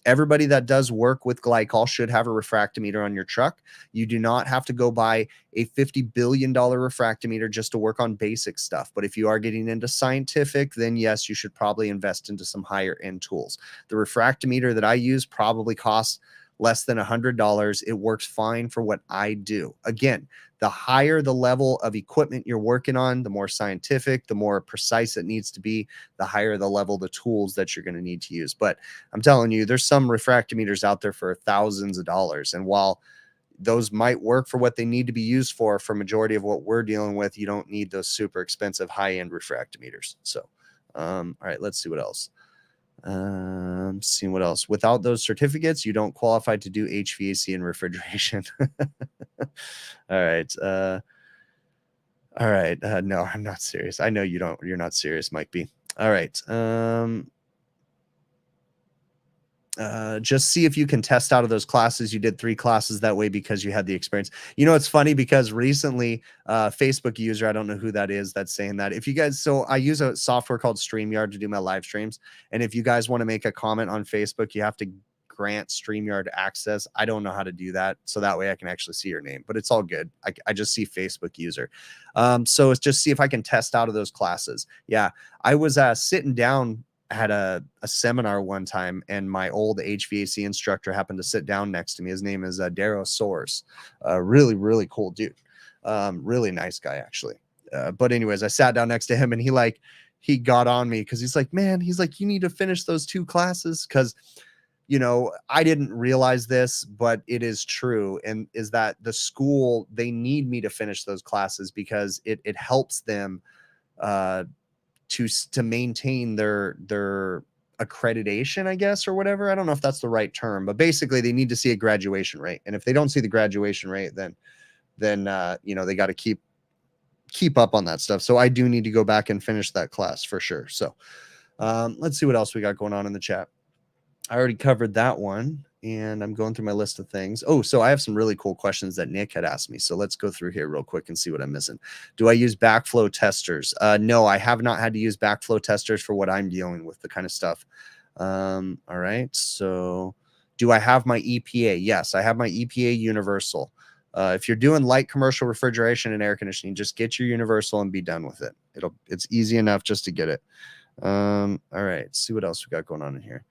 Everybody that does work with glycol should have a refractometer on your truck. You do not have to go buy a $50 billion refractometer just to work on basic stuff. But if you are getting into scientific, then yes, you should probably invest into some higher end tools. The refractometer that I use probably costs less than $100. It works fine for what I do. Again, the higher the level of equipment you're working on, the more scientific, the more precise it needs to be, the higher the level, the tools that you're going to need to use. But I'm telling you, there's some refractometers out there for thousands of dollars. And while those might work for what they need to be used for majority of what we're dealing with, you don't need those super expensive high-end refractometers. So, all right, let's see what else. Seeing what else. Without those certificates, you don't qualify to do HVAC and refrigeration. All right. All right. No, I'm not serious. I know you're not serious, Mike B. All right. Just see if you can test out of those classes. You did 3 classes that way because you had the experience. You know, it's funny because recently, Facebook user, I don't know who that is that's saying that. If you guys, so I use a software called StreamYard to do my live streams. And if you guys want to make a comment on Facebook, you have to grant StreamYard access. I don't know how to do that. So that way I can actually see your name, but it's all good. I just see Facebook user. So it's just see if I can test out of those classes. Yeah. I was sitting down had a seminar one time, and my old HVAC instructor happened to sit down next to me. His name is Darrow Soares. Really, really cool dude. Really nice guy, actually. But anyways, I sat down next to him, and he got on me because he's like, man, he's like, you need to finish those 2 classes. Because, you know, I didn't realize this, but it is true. And is that the school, they need me to finish those classes because it helps them to maintain their accreditation, I guess, or whatever. I don't know if that's the right term, but basically they need to see a graduation rate. And if they don't see the graduation rate, then you know, they got to keep up on that stuff. So I do need to go back and finish that class for sure. So let's see what else we got going on in the chat. I already covered that one, and I'm going through my list of things. Oh, so I have some really cool questions that Nick had asked me. So let's go through here real quick and see what I'm missing. Do I use backflow testers? No, I have not had to use backflow testers for what I'm dealing with, the kind of stuff. All right. So do I have my EPA? Yes, I have my EPA universal. If you're doing light commercial refrigeration and air conditioning, just get your universal and be done with it. It's easy enough just to get it. All right. Let's see what else we got going on in here.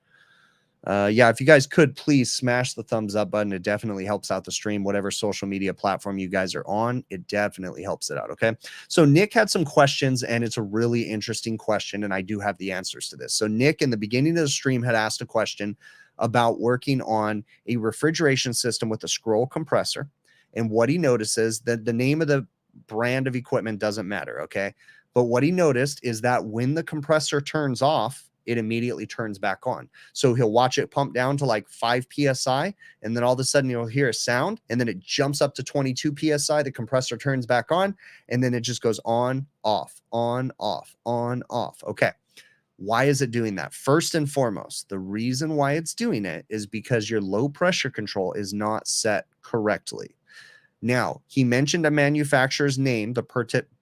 Yeah, if you guys could please smash the thumbs up button. It definitely helps out the stream, whatever social media platform you guys are on. It definitely helps it out. Okay. So Nick had some questions, and it's a really interesting question, and I do have the answers to this. So Nick, in the beginning of the stream, had asked a question about working on a refrigeration system with a scroll compressor. And what he notices, that the name of the brand of equipment doesn't matter. Okay. But what he noticed is that when the compressor turns off, it immediately turns back on. So he'll watch it pump down to like 5 PSI, and then all of a sudden you'll hear a sound, and then it jumps up to 22 PSI. The compressor turns back on, and then it just goes on, off, on, off, on, off. Okay. Why is it doing that? First and foremost, the reason why it's doing it is because your low pressure control is not set correctly. Now, he mentioned a manufacturer's name, the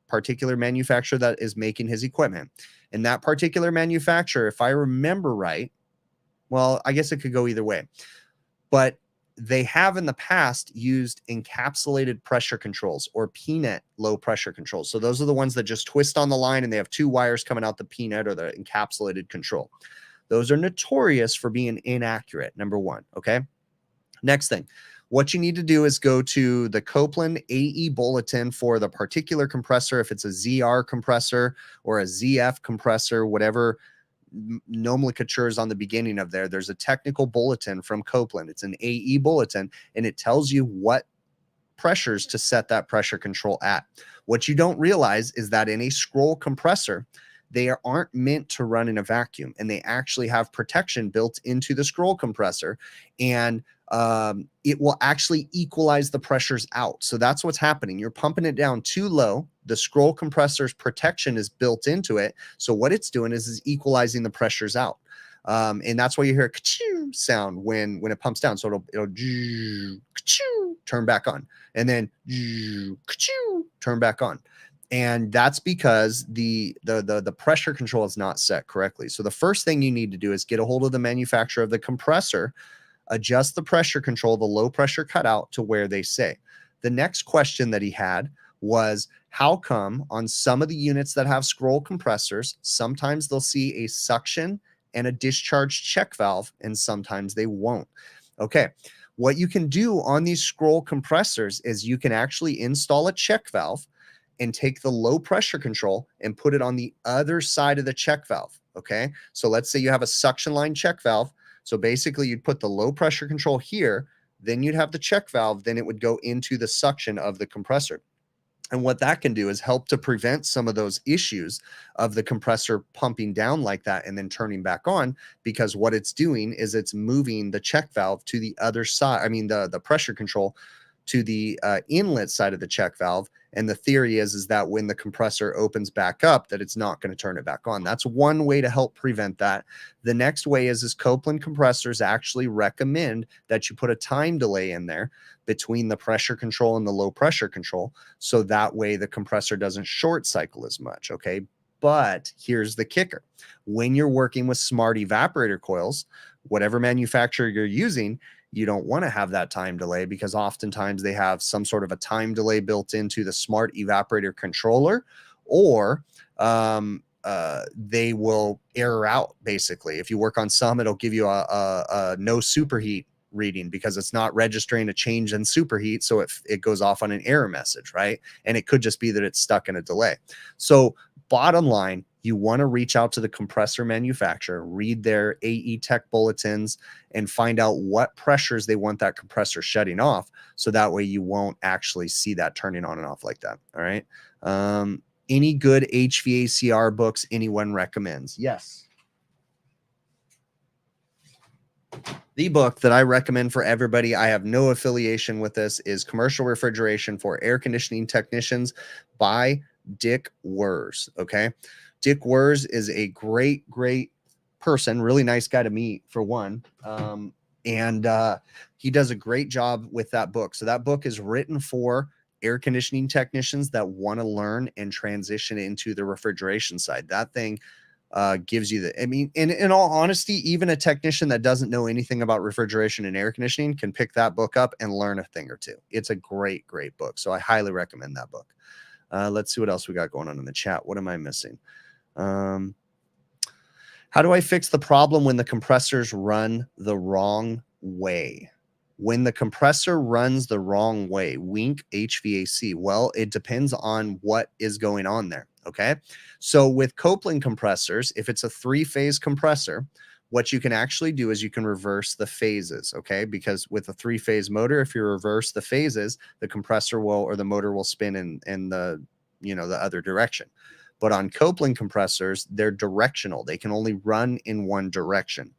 particular manufacturer that is making his equipment. And that particular manufacturer, if I remember right, well, I guess it could go either way, but they have in the past used encapsulated pressure controls or peanut low pressure controls. So those are the ones that just twist on the line and they have two wires coming out the peanut or the encapsulated control. Those are notorious for being inaccurate, number one, okay? Next thing, what you need to do is go to the Copeland AE bulletin for the particular compressor, if it's a ZR compressor or a ZF compressor, whatever nomenclature is on the beginning of there. There's a technical bulletin from Copeland. It's an AE bulletin, and it tells you what pressures to set that pressure control at. What you don't realize is that in a scroll compressor, they aren't meant to run in a vacuum, and they actually have protection built into the scroll compressor, and it will actually equalize the pressures out. So that's what's happening. You're pumping it down too low. The scroll compressor's protection is built into it. So what it's doing is equalizing the pressures out. And that's why you hear a ka-choo sound when it pumps down. So it'll ka-choo, turn back on, and then ka-choo, turn back on. And that's because the pressure control is not set correctly. So the first thing you need to do is get a hold of the manufacturer of the compressor, adjust the pressure control, the low pressure cutout to where they say. The next question that he had was, how come on some of the units that have scroll compressors, sometimes they'll see a suction and a discharge check valve, and sometimes they won't? Okay, what you can do on these scroll compressors is you can actually install a check valve and take the low pressure control and put it on the other side of the check valve. Okay, so let's say you have a suction line check valve. So basically you'd put the low pressure control here, then you'd have the check valve, then it would go into the suction of the compressor. And what that can do is help to prevent some of those issues of the compressor pumping down like that and then turning back on, because what it's doing is it's moving the check valve to the other side. I mean, the pressure control to the inlet side of the check valve. And the theory is that when the compressor opens back up, that it's not going to turn it back on. That's one way to help prevent that. The next way is Copeland compressors actually recommend that you put a time delay in there between the pressure control and the low pressure control. So that way the compressor doesn't short cycle as much. Okay. But here's the kicker. When you're working with smart evaporator coils, whatever manufacturer you're using, you don't want to have that time delay, because oftentimes they have some sort of a time delay built into the smart evaporator controller, or they will error out. Basically, if you work on some, it'll give you a no superheat reading because it's not registering a change in superheat. So it goes off on an error message, right? And it could just be that it's stuck in a delay. So bottom line, you want to reach out to the compressor manufacturer, read their AE Tech bulletins, and find out what pressures they want that compressor shutting off. So that way you won't actually see that turning on and off like that. All right. Any good HVACR books anyone recommends? Yes. The book that I recommend for everybody, I have no affiliation with this, is Commercial Refrigeration for Air Conditioning Technicians by Dick Wurz. Okay. Dick Wurz is a great person, really nice guy to meet for one. And he does a great job with that book. So that book is written for air conditioning technicians that want to learn and transition into the refrigeration side. That thing gives you the, I mean, in all honesty, even a technician that doesn't know anything about refrigeration and air conditioning can pick that book up and learn a thing or two. It's a great book. So I highly recommend that book. Let's see what else we got going on in the chat. What am I missing? How do I fix the problem when the compressors run the wrong way? When the compressor runs the wrong way, wink HVAC. Well, it depends on what is going on there. Okay. So with Copeland compressors, if it's a 3-phase compressor, what you can actually do is you can reverse the phases. Okay. Because with a 3-phase motor, if you reverse the phases, the compressor will, or the motor will spin in the, the other direction. But on Copeland compressors, they're directional. They can only run in one direction.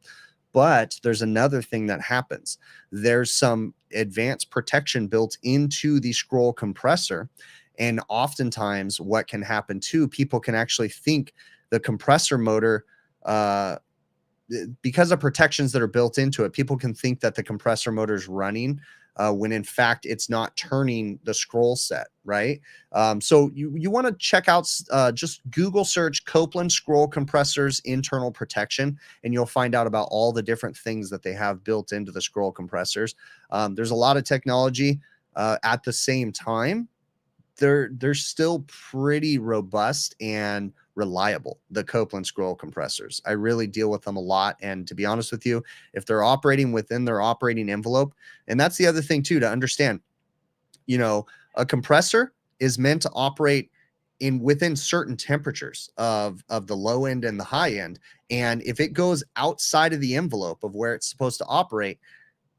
But there's another thing that happens. There's some advanced protection built into the scroll compressor. And oftentimes what can happen too, people can actually think the compressor motor, because of protections that are built into it, people can think that the compressor motor is running when in fact it's not turning the scroll set, right? So you want to check out, just Google search Copeland scroll compressors internal protection, and you'll find out about all the different things that they have built into the scroll compressors. There's a lot of technology. At the same time, they're still pretty robust and reliable, the Copeland scroll compressors. I really deal with them a lot, and to be honest with you, if they're operating within their operating envelope, and that's the other thing too to understand, a compressor is meant to operate within certain temperatures of the low end and the high end, and if it goes outside of the envelope of where it's supposed to operate,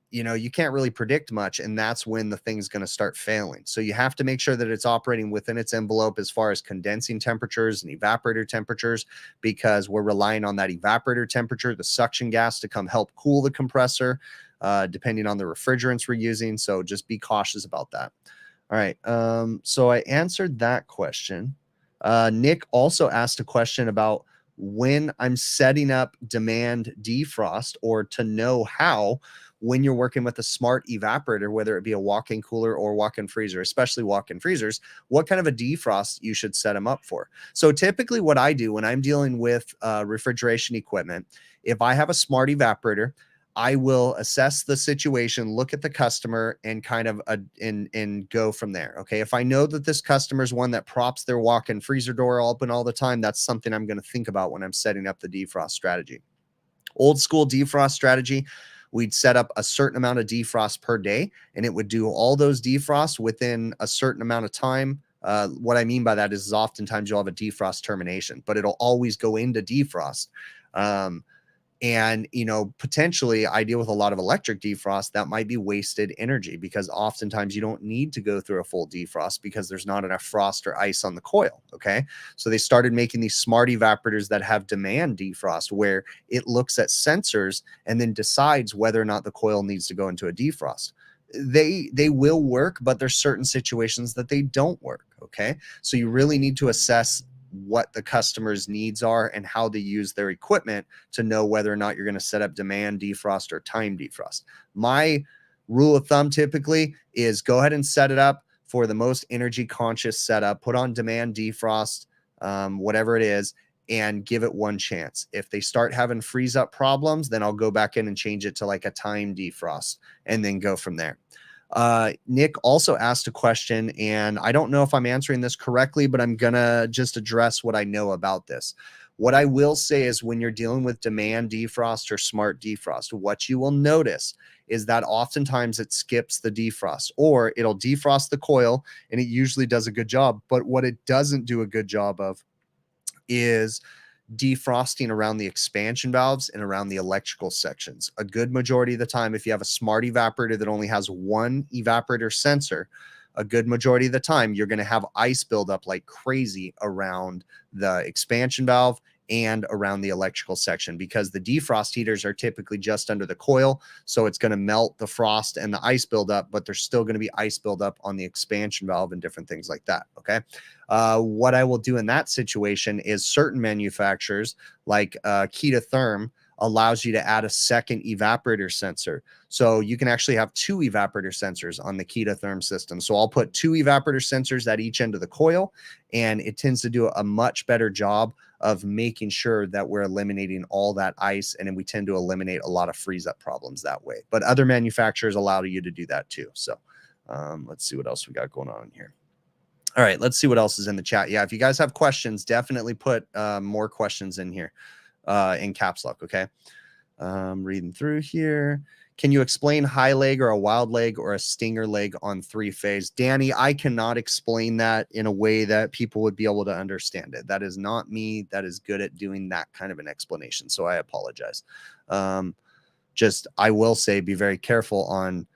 you can't really predict much, and that's when the thing's going to start failing. So you have to make sure that it's operating within its envelope as far as condensing temperatures and evaporator temperatures, because we're relying on that evaporator temperature, the suction gas, to come help cool the compressor, depending on the refrigerants we're using. So just be cautious about that. All right. So I answered that question. Nick also asked a question about when I'm setting up demand defrost, or to know how, when you're working with a smart evaporator, whether it be a walk-in cooler or walk-in freezer, especially walk-in freezers, what kind of a defrost you should set them up for. So typically what I do when I'm dealing with refrigeration equipment, if I have a smart evaporator, I will assess the situation, look at the customer, and kind of and go from there. Okay. If I know that this customer is one that props their walk-in freezer door open all the time, that's something I'm going to think about when I'm setting up the defrost strategy. Old school defrost strategy, we'd set up a certain amount of defrost per day, and it would do all those defrosts within a certain amount of time. What I mean by that is oftentimes you'll have a defrost termination, but it'll always go into defrost. And, potentially I deal with a lot of electric defrost that might be wasted energy, because oftentimes you don't need to go through a full defrost because there's not enough frost or ice on the coil. Okay. So they started making these smart evaporators that have demand defrost, where it looks at sensors and then decides whether or not the coil needs to go into a defrost. They will work, but there's certain situations that they don't work. Okay. So you really need to assess what the customer's needs are and how they use their equipment to know whether or not you're going to set up demand defrost or time defrost. My rule of thumb typically is go ahead and set it up for the most energy conscious setup, put on demand defrost, whatever it is, and give it one chance. If they start having freeze up problems, then I'll go back in and change it to like a time defrost and then go from there. Nick also asked a question, and I don't know if I'm answering this correctly, but I'm gonna just address what I know about this. What I will say is, when you're dealing with demand defrost or smart defrost, what you will notice is that oftentimes it skips the defrost, or it'll defrost the coil, and it usually does a good job. But what it doesn't do a good job of is defrosting around the expansion valves and around the electrical sections. A good majority of the time, if you have a smart evaporator that only has one evaporator sensor, a good majority of the time, you're going to have ice buildup like crazy around the expansion valve and around the electrical section, because the defrost heaters are typically just under the coil. So it's going to melt the frost and the ice buildup, but there's still going to be ice buildup on the expansion valve and different things like that. Okay. What I will do in that situation is, certain manufacturers like Ketatherm allows you to add a second evaporator sensor. So you can actually have two evaporator sensors on the Ketatherm system. So I'll put two evaporator sensors at each end of the coil, and it tends to do a much better job of making sure that we're eliminating all that ice, and then we tend to eliminate a lot of freeze up problems that way. But other manufacturers allow you to do that too. So let's see what else we got going on here. All right, let's see what else is in the chat. Yeah, if you guys have questions, definitely put more questions in here in caps lock. Okay. Reading through here. Can you explain high leg or a wild leg or a stinger leg on three-phase? Danny, I cannot explain that in a way that people would be able to understand it. That is not me that is good at doing that kind of an explanation. So I apologize. Just, I will say, be very careful on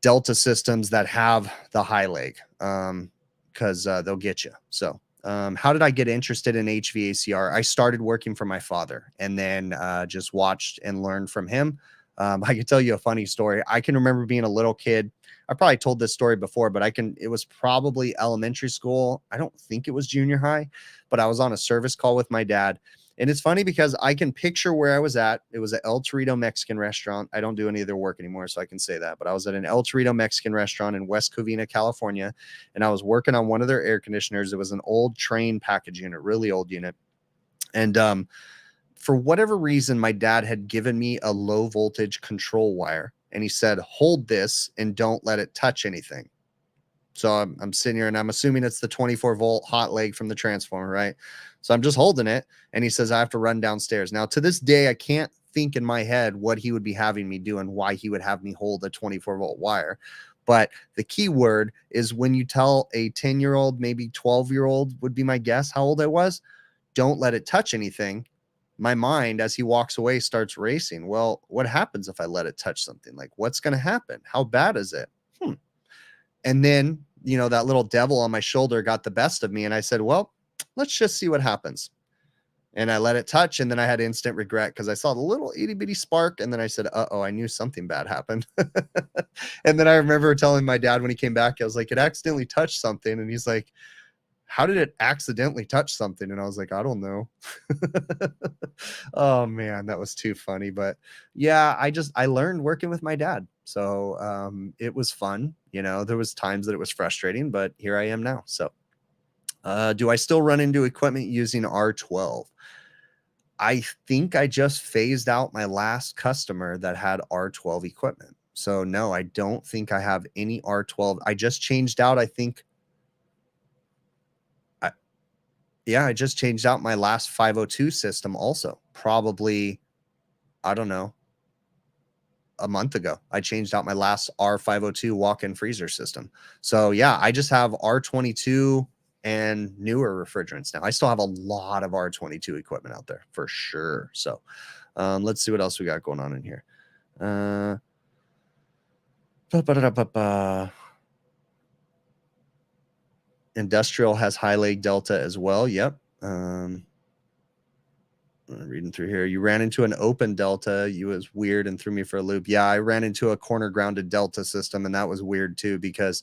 Delta systems that have the high leg, because they'll get you. So how did I get interested in HVACR? I started working for my father, and then just watched and learned from him. I can tell you a funny story. I can remember being a little kid. I probably told this story before, but it was probably elementary school. I don't think it was junior high, but I was on a service call with my dad, And it's funny because I can picture where I was at. It was an El Torito Mexican restaurant. I don't do any of their work anymore, so I can say that. But I was at an El Torito Mexican restaurant in West Covina, California, and I was working on one of their air conditioners. It was an old Train package unit, really old unit. And for whatever reason, my dad had given me a low voltage control wire, and he said, hold this and don't let it touch anything. So I'm sitting here and I'm assuming it's the 24 volt hot leg from the transformer, right? So I'm just holding it. And he says, I have to run downstairs. Now, to this day, I can't think in my head what he would be having me do and why he would have me hold a 24 volt wire. But the key word is when you tell a 10-year-old, maybe 12-year-old would be my guess how old I was, don't let it touch anything. My mind, as he walks away, starts racing. Well, what happens if I let it touch something? Like, what's going to happen? How bad is it? And then, you know, that little devil on my shoulder got the best of me. And I said, well, let's just see what happens. And I let it touch. And then I had instant regret because I saw the little itty bitty spark. And then I said, uh-oh, I knew something bad happened. And then I remember telling my dad when he came back, I was like, it accidentally touched something. And he's like, how did it accidentally touch something? And I was like, I don't know. Oh man, that was too funny. But yeah, I learned working with my dad. So it was fun. You know, there was times that it was frustrating, but here I am now. So do I still run into equipment using R12? I think I just phased out my last customer that had R12 equipment. So no, I don't think I have any R12. I just changed out, I think, yeah, I just changed out my last 502 system also. Probably, I don't know, a month ago. I changed out my last R502 walk-in freezer system. So yeah, I just have R22 and newer refrigerants now. I still have a lot of R22 equipment out there for sure. So let's see what else we got going on in here. Industrial has high leg delta as well. Yep. Reading through here, you ran into an open delta. You was weird and threw me for a loop. Yeah, I ran into a corner grounded delta system, and that was weird too, because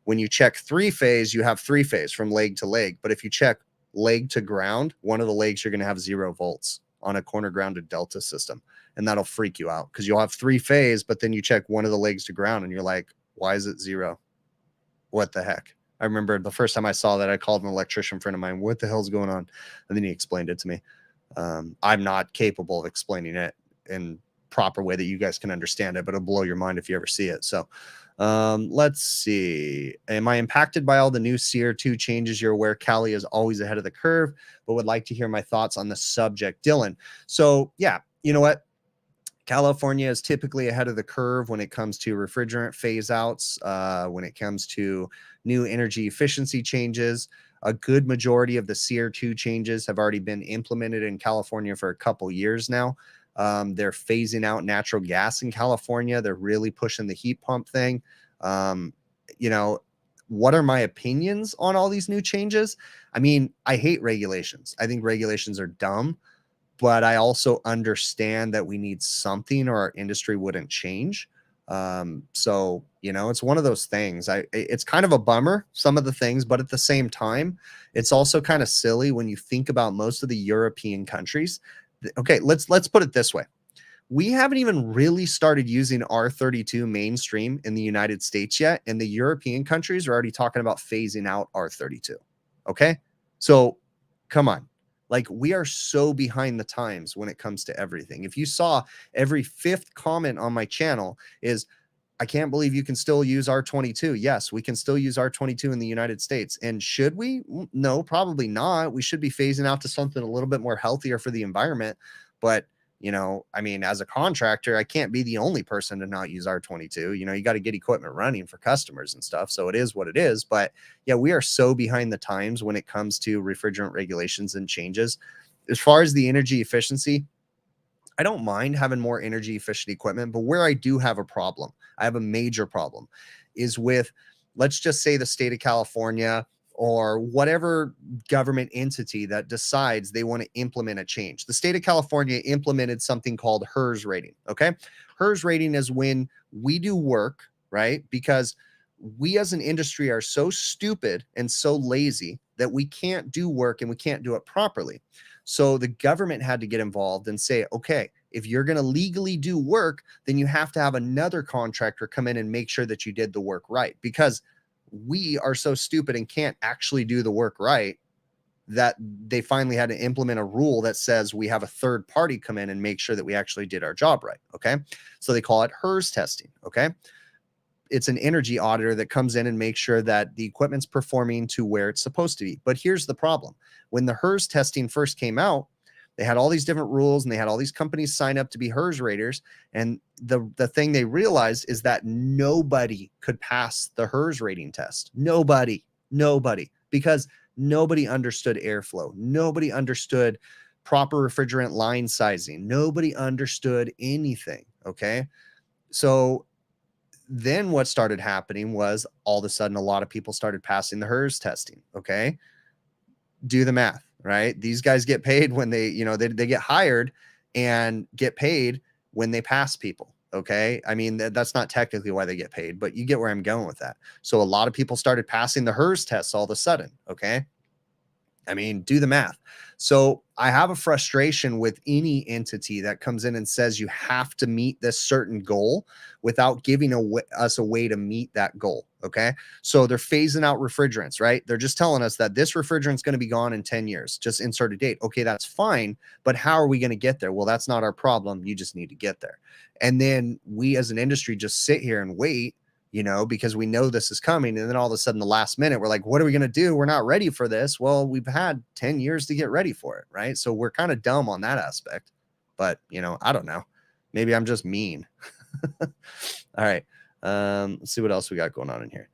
when you check 3-phase, you have 3-phase from leg to leg. But if you check leg to ground, one of the legs, you're going to have 0 volts on a corner grounded delta system. And that'll freak you out because you'll have 3-phase, but then you check one of the legs to ground and you're like, why is it 0? What the heck? I remember the first time I saw that, I called an electrician friend of mine. What the hell's going on? And then he explained it to me. I'm not capable of explaining it in proper way that you guys can understand it, but it'll blow your mind if you ever see it. So let's see. Am I impacted by all the new CO2 changes? You're aware Cali is always ahead of the curve, but would like to hear my thoughts on the subject. Dylan. So yeah, you know what? California is typically ahead of the curve when it comes to refrigerant phase outs, when it comes to new energy efficiency changes. A good majority of the CO2 changes have already been implemented in California for a couple years now. They're phasing out natural gas in California. They're really pushing the heat pump thing. You know, what are my opinions on all these new changes? I mean, I hate regulations. I think regulations are dumb. But I also understand that we need something or our industry wouldn't change. So, you know, it's one of those things. It's kind of a bummer, some of the things, but at the same time, it's also kind of silly when you think about most of the European countries. Okay, let's put it this way. We haven't even really started using R32 mainstream in the United States yet, and the European countries are already talking about phasing out R32. Okay, so come on. Like, we are so behind the times when it comes to everything. If you saw, every 5th comment on my channel is, I can't believe you can still use R22. Yes, we can still use R22 in the United States. And should we? No, probably not. We should be phasing out to something a little bit more healthier for the environment. But, you know, I mean, as a contractor, I can't be the only person to not use R22. You know, you got to get equipment running for customers and stuff. So it is what it is. But yeah, we are so behind the times when it comes to refrigerant regulations and changes. As far as the energy efficiency, I don't mind having more energy efficient equipment, but where I do have a problem, I have a major problem, is with, let's just say, the state of California or whatever government entity that decides they want to implement a change. The state of California implemented something called HERS rating. Okay. HERS rating is when we do work, right? Because we as an industry are so stupid and so lazy that we can't do work and we can't do it properly. So the government had to get involved and say, okay, if you're going to legally do work, then you have to have another contractor come in and make sure that you did the work right, because we are so stupid and can't actually do the work right that they finally had to implement a rule that says we have a third party come in and make sure that we actually did our job right. Okay. So they call it HERS testing. Okay. It's an energy auditor that comes in and makes sure that the equipment's performing to where it's supposed to be. But here's the problem. When the HERS testing first came out, they had all these different rules and they had all these companies sign up to be HERS raters. And the thing they realized is that nobody could pass the HERS rating test. Nobody, because nobody understood airflow. Nobody understood proper refrigerant line sizing. Nobody understood anything. Okay. So then what started happening was all of a sudden, a lot of people started passing the HERS testing. Okay. Do the math, right? These guys get paid when they get hired and get paid when they pass people. Okay. I mean, that's not technically why they get paid, but you get where I'm going with that. So a lot of people started passing the HERS tests all of a sudden. Okay. I mean, do the math. So I have a frustration with any entity that comes in and says you have to meet this certain goal without giving us a way to meet that goal. Okay. So they're phasing out refrigerants, right? They're just telling us that this refrigerant is going to be gone in 10 years. Just insert a date. Okay, that's fine. But how are we going to get there? Well, that's not our problem. You just need to get there. And then we as an industry just sit here and wait, because we know this is coming. And then all of a sudden, the last minute, we're like, what are we going to do? We're not ready for this. Well, we've had 10 years to get ready for it, right? So we're kind of dumb on that aspect. But, I don't know. Maybe I'm just mean. All right. Let's see what else we got going on in here.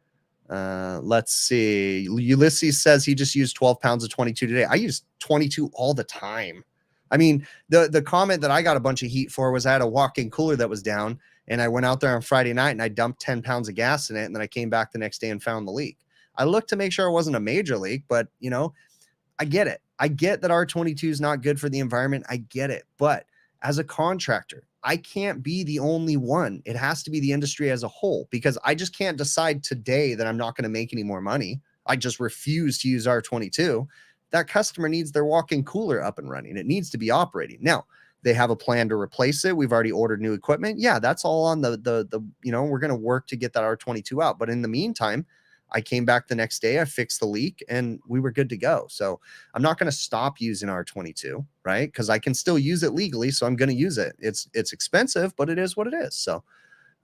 Let's see. Ulysses says he just used 12 pounds of 22 today. I use 22 all the time. I mean, the comment that I got a bunch of heat for was I had a walk-in cooler that was down. And I went out there on Friday night and I dumped 10 pounds of gas in it. And then I came back the next day and found the leak. I looked to make sure it wasn't a major leak, but I get it. I get that R22 is not good for the environment. I get it. But as a contractor, I can't be the only one. It has to be the industry as a whole, because I just can't decide today that I'm not going to make any more money. I just refuse to use R22. That customer needs their walk-in cooler up and running. It needs to be operating. Now, they have a plan to replace it. We've already ordered new equipment. Yeah, that's all on we're going to work to get that R22 out. But in the meantime, I came back the next day, I fixed the leak, and we were good to go. So I'm not going to stop using R22, right? Because I can still use it legally. So I'm going to use it. It's expensive, but it is what it is. So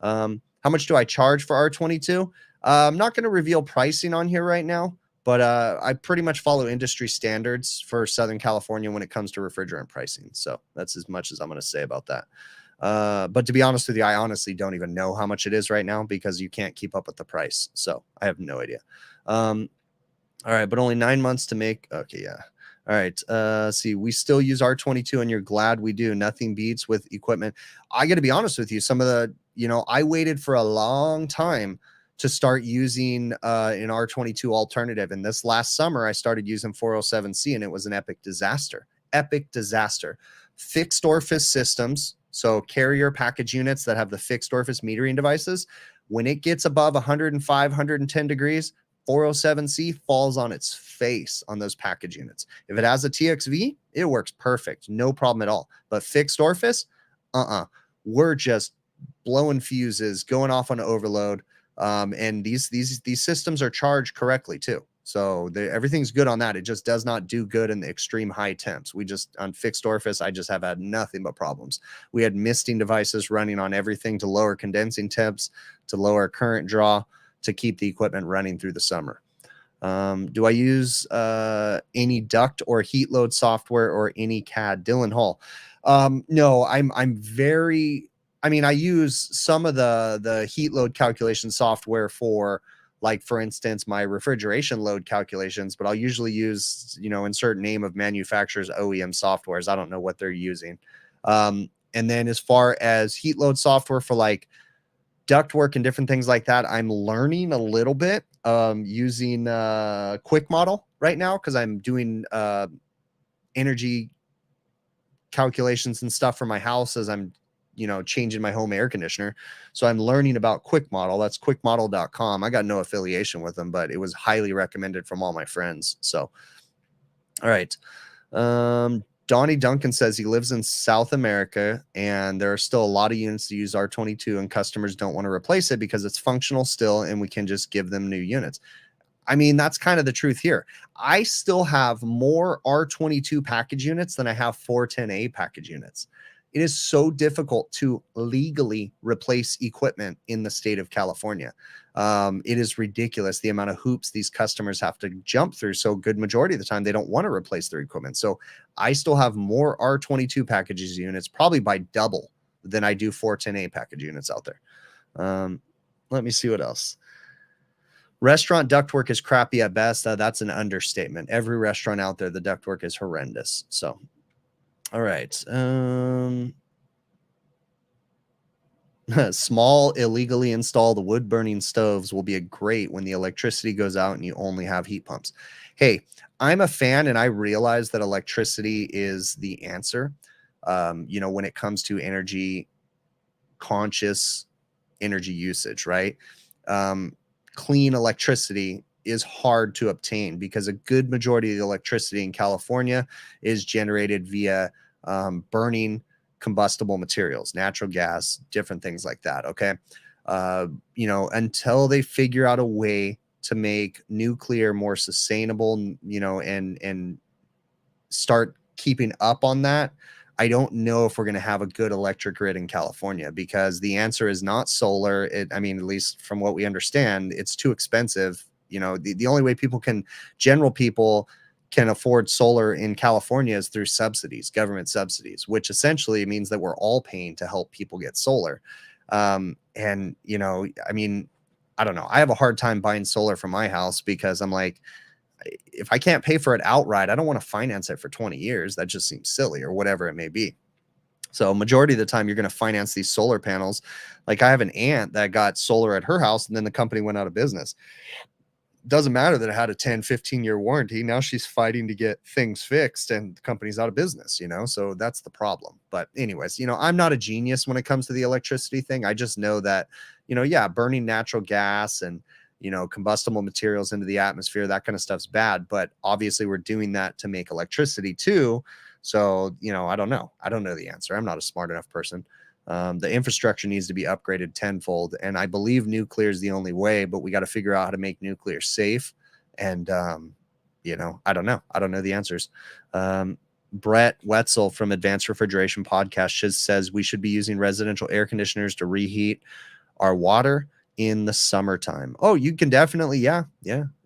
how much do I charge for R22? I'm not going to reveal pricing on here right now. But I pretty much follow industry standards for Southern California when it comes to refrigerant pricing. So that's as much as I'm going to say about that. But to be honest with you, I honestly don't even know how much it is right now, because you can't keep up with the price. So I have no idea. All right, but only 9 months to make. Okay, yeah. All right. See, we still use R22 and you're glad we do. Nothing beats with equipment. I got to be honest with you. Some of the, I waited for a long time to start using an R22 alternative. And this last summer, I started using 407C, and it was an epic disaster. Fixed orifice systems, so carrier package units that have the fixed orifice metering devices, when it gets above 105, 110 degrees, 407C falls on its face on those package units. If it has a TXV, it works perfect. No problem at all. But fixed orifice, we're just blowing fuses, going off on overload. And these systems are charged correctly too. So everything's good on that. It just does not do good in the extreme high temps. On fixed orifice, I just have had nothing but problems. We had misting devices running on everything to lower condensing temps, to lower current draw, to keep the equipment running through the summer. Do I use any duct or heat load software or any CAD? Dylan Hall. No, I use some of the heat load calculation software for, like, for instance, my refrigeration load calculations, but I'll usually use, insert name of manufacturer's OEM softwares. I don't know what they're using. And then as far as heat load software for like ductwork and different things like that, I'm learning a little bit using Quick Model right now, because I'm doing energy calculations and stuff for my house as I'm changing my home air conditioner. So I'm learning about Quick Model. That's quickmodel.com. I got no affiliation with them, but it was highly recommended from all my friends. So, all right. Donnie Duncan says he lives in South America and there are still a lot of units to use R22 and customers don't want to replace it because it's functional still and we can just give them new units. I mean, that's kind of the truth here. I still have more R22 package units than I have 410A package units. It is so difficult to legally replace equipment in the state of California. It is ridiculous the amount of hoops these customers have to jump through. So good majority of the time, they don't want to replace their equipment. So I still have more R22 packages units, probably by double than I do 410A package units out there. Let me see what else. Restaurant ductwork is crappy at best. That's an understatement. Every restaurant out there, the ductwork is horrendous. So, all right. Small illegally installed wood burning stoves will be great when the electricity goes out and you only have heat pumps. Hey, I'm a fan and I realize that electricity is the answer. When it comes to energy conscious energy usage, right? Clean electricity is hard to obtain because a good majority of the electricity in California is generated via burning combustible materials, natural gas, different things like that. Okay. Until they figure out a way to make nuclear more sustainable, and start keeping up on that, I don't know if we're going to have a good electric grid in California because the answer is not solar. At least from what we understand, it's too expensive. The only way general people can afford solar in California is through subsidies, government subsidies, which essentially means that we're all paying to help people get solar. I don't know. I have a hard time buying solar for my house because I'm like, if I can't pay for it outright, I don't want to finance it for 20 years. That just seems silly or whatever it may be. So majority of the time you're going to finance these solar panels. Like I have an aunt that got solar at her house and then the company went out of business. Doesn't matter that it had a 10, 15-year warranty. Now she's fighting to get things fixed and the company's out of business, so that's the problem. But anyways, I'm not a genius when it comes to the electricity thing. I just know that, burning natural gas and, combustible materials into the atmosphere, that kind of stuff's bad. But obviously we're doing that to make electricity too. So, I don't know. I don't know the answer. I'm not a smart enough person. The infrastructure needs to be upgraded tenfold. And I believe nuclear is the only way, but we got to figure out how to make nuclear safe. And, I don't know. I don't know the answers. Brett Wetzel from Advanced Refrigeration Podcast just says we should be using residential air conditioners to reheat our water in the summertime. Oh, you can definitely. Yeah.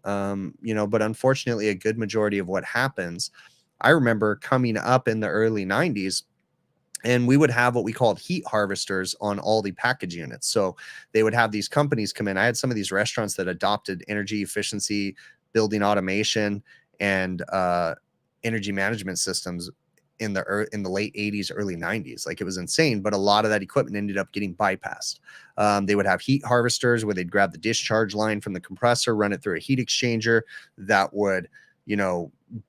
But unfortunately a good majority of what happens, I remember coming up in the early 90s and we would have what we called heat harvesters on all the package units. So they would have these companies come in. I had some of these restaurants that adopted energy efficiency, building automation, and energy management systems in the late 80s, early 90s. Like it was insane, but a lot of that equipment ended up getting bypassed. They would have heat harvesters where they'd grab the discharge line from the compressor, run it through a heat exchanger that would,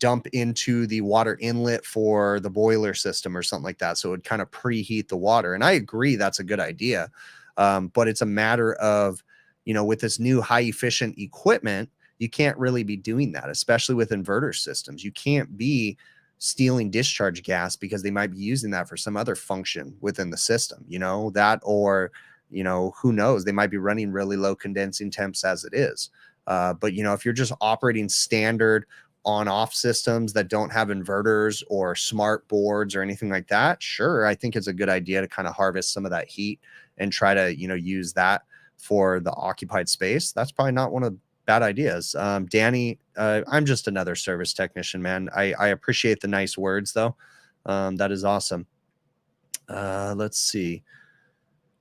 dump into the water inlet for the boiler system or something like that. So it would kind of preheat the water. And I agree that's a good idea. But it's a matter of, with this new high efficient equipment, you can't really be doing that, especially with inverter systems. You can't be stealing discharge gas because they might be using that for some other function within the system, that, or, who knows, they might be running really low condensing temps as it is. But, if you're just operating standard on-off systems that don't have inverters or smart boards or anything like that, sure, I think it's a good idea to kind of harvest some of that heat and try to, use that for the occupied space. That's probably not one of the bad ideas. Danny, I'm just another service technician, man. I appreciate the nice words, though. That is awesome. Let's see.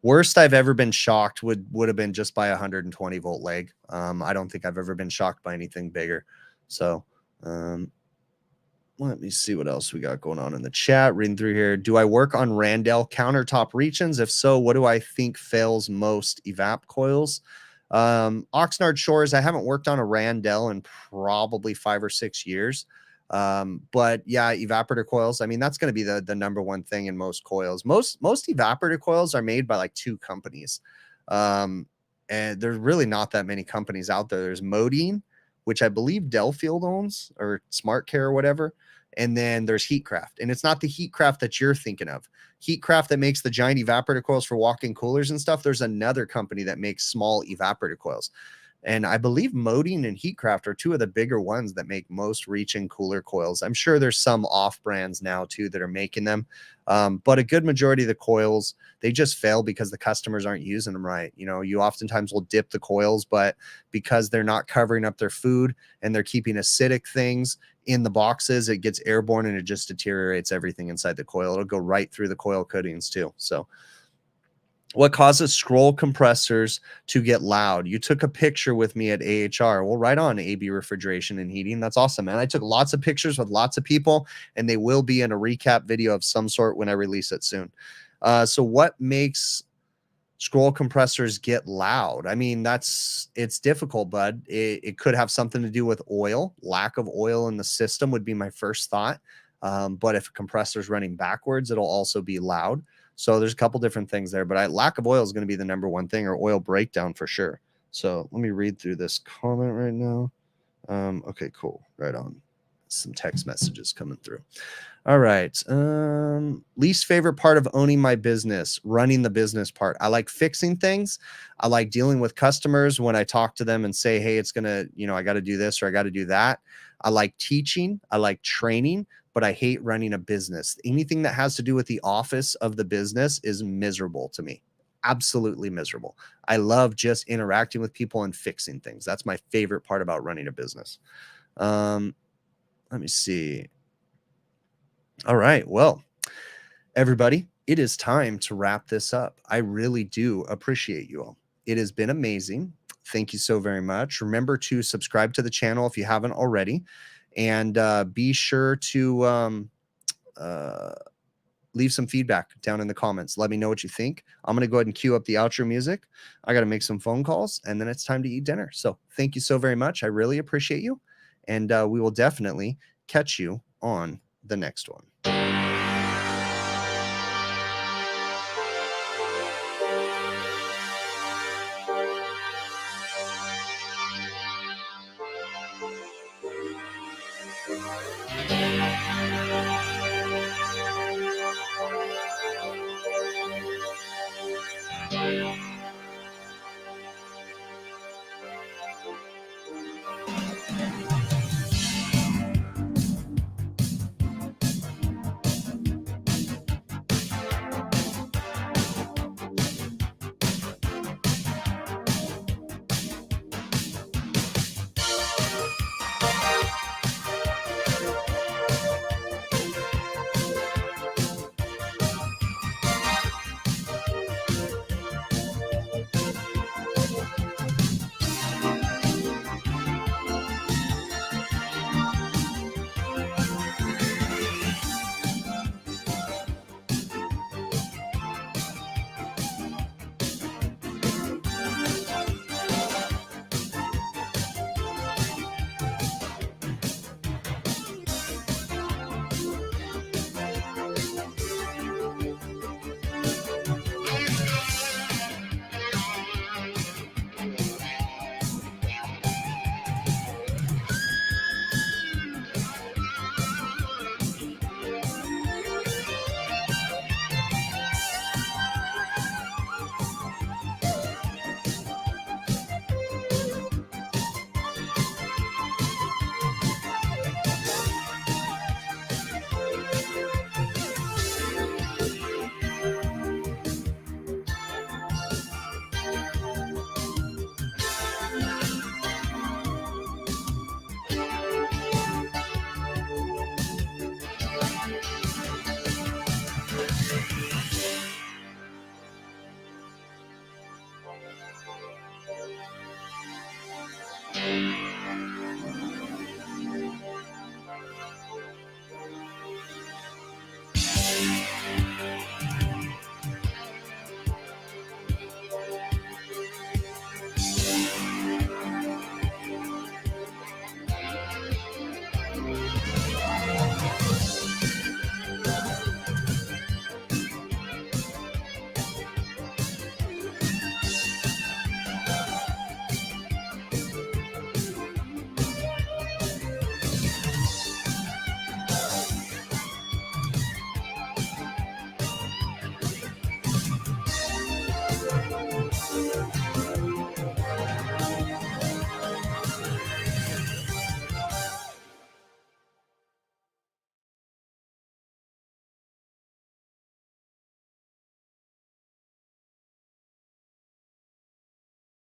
Worst I've ever been shocked would have been just by a 120 volt leg. I don't think I've ever been shocked by anything bigger. So let me see what else we got going on in the chat. Reading through here. Do I work on Randell countertop reach-ins? If so, what do I think fails most? Evap coils. Oxnard Shores, I haven't worked on a Randell in probably 5 or 6 years. But yeah, evaporator coils, that's going to be the number one thing in most coils. Most evaporator coils are made by like 2 companies. And there's really not that many companies out there. There's Modine, which I believe Dellfield owns, or SmartCare or whatever. And then there's Heatcraft, and it's not the Heatcraft that you're thinking of. Heatcraft that makes the giant evaporator coils for walk-in coolers and stuff. There's another company that makes small evaporator coils. And I believe Modine and Heatcraft are two of the bigger ones that make most reach-in cooler coils. I'm sure there's some off brands now too that are making them. But a good majority of the coils, they just fail because the customers aren't using them right. You know, you oftentimes will dip the coils, but because they're not covering up their food and they're keeping acidic things in the boxes, it gets airborne and it just deteriorates everything inside the coil. It'll go right through the coil coatings too. So what causes scroll compressors to get loud? You took a picture with me at AHR. Well, right on, AB Refrigeration and Heating. That's awesome, man. I took lots of pictures with lots of people, and they will be in a recap video of some sort when I release it soon. So what makes scroll compressors get loud? I mean, it's difficult, bud. It could have something to do with oil. Lack of oil in the system would be my first thought. But if a compressor is running backwards, it'll also be loud. So there's a couple different things there, but lack of oil is going to be the number one thing, or oil breakdown for sure. So let me read through this comment right now. Okay, cool. Right on. Some text messages coming through. All right. Least favorite part of owning my business, running the business part. I like fixing things. I like dealing with customers when I talk to them and say, hey, it's going to, I got to do this or I got to do that. I like teaching. I like training, but I hate running a business. Anything that has to do with the office of the business is miserable to me. Absolutely miserable. I love just interacting with people and fixing things. That's my favorite part about running a business. Let me see. All right. Well, everybody, it is time to wrap this up. I really do appreciate you all. It has been amazing. Thank you so very much. Remember to subscribe to the channel if you haven't already, and be sure to leave some feedback down in the comments. Let me know what you think. I'm going to go ahead and cue up the outro music. I got to make some phone calls, and then it's time to eat dinner. So thank you so very much. I really appreciate you, and we will definitely catch you on the next one.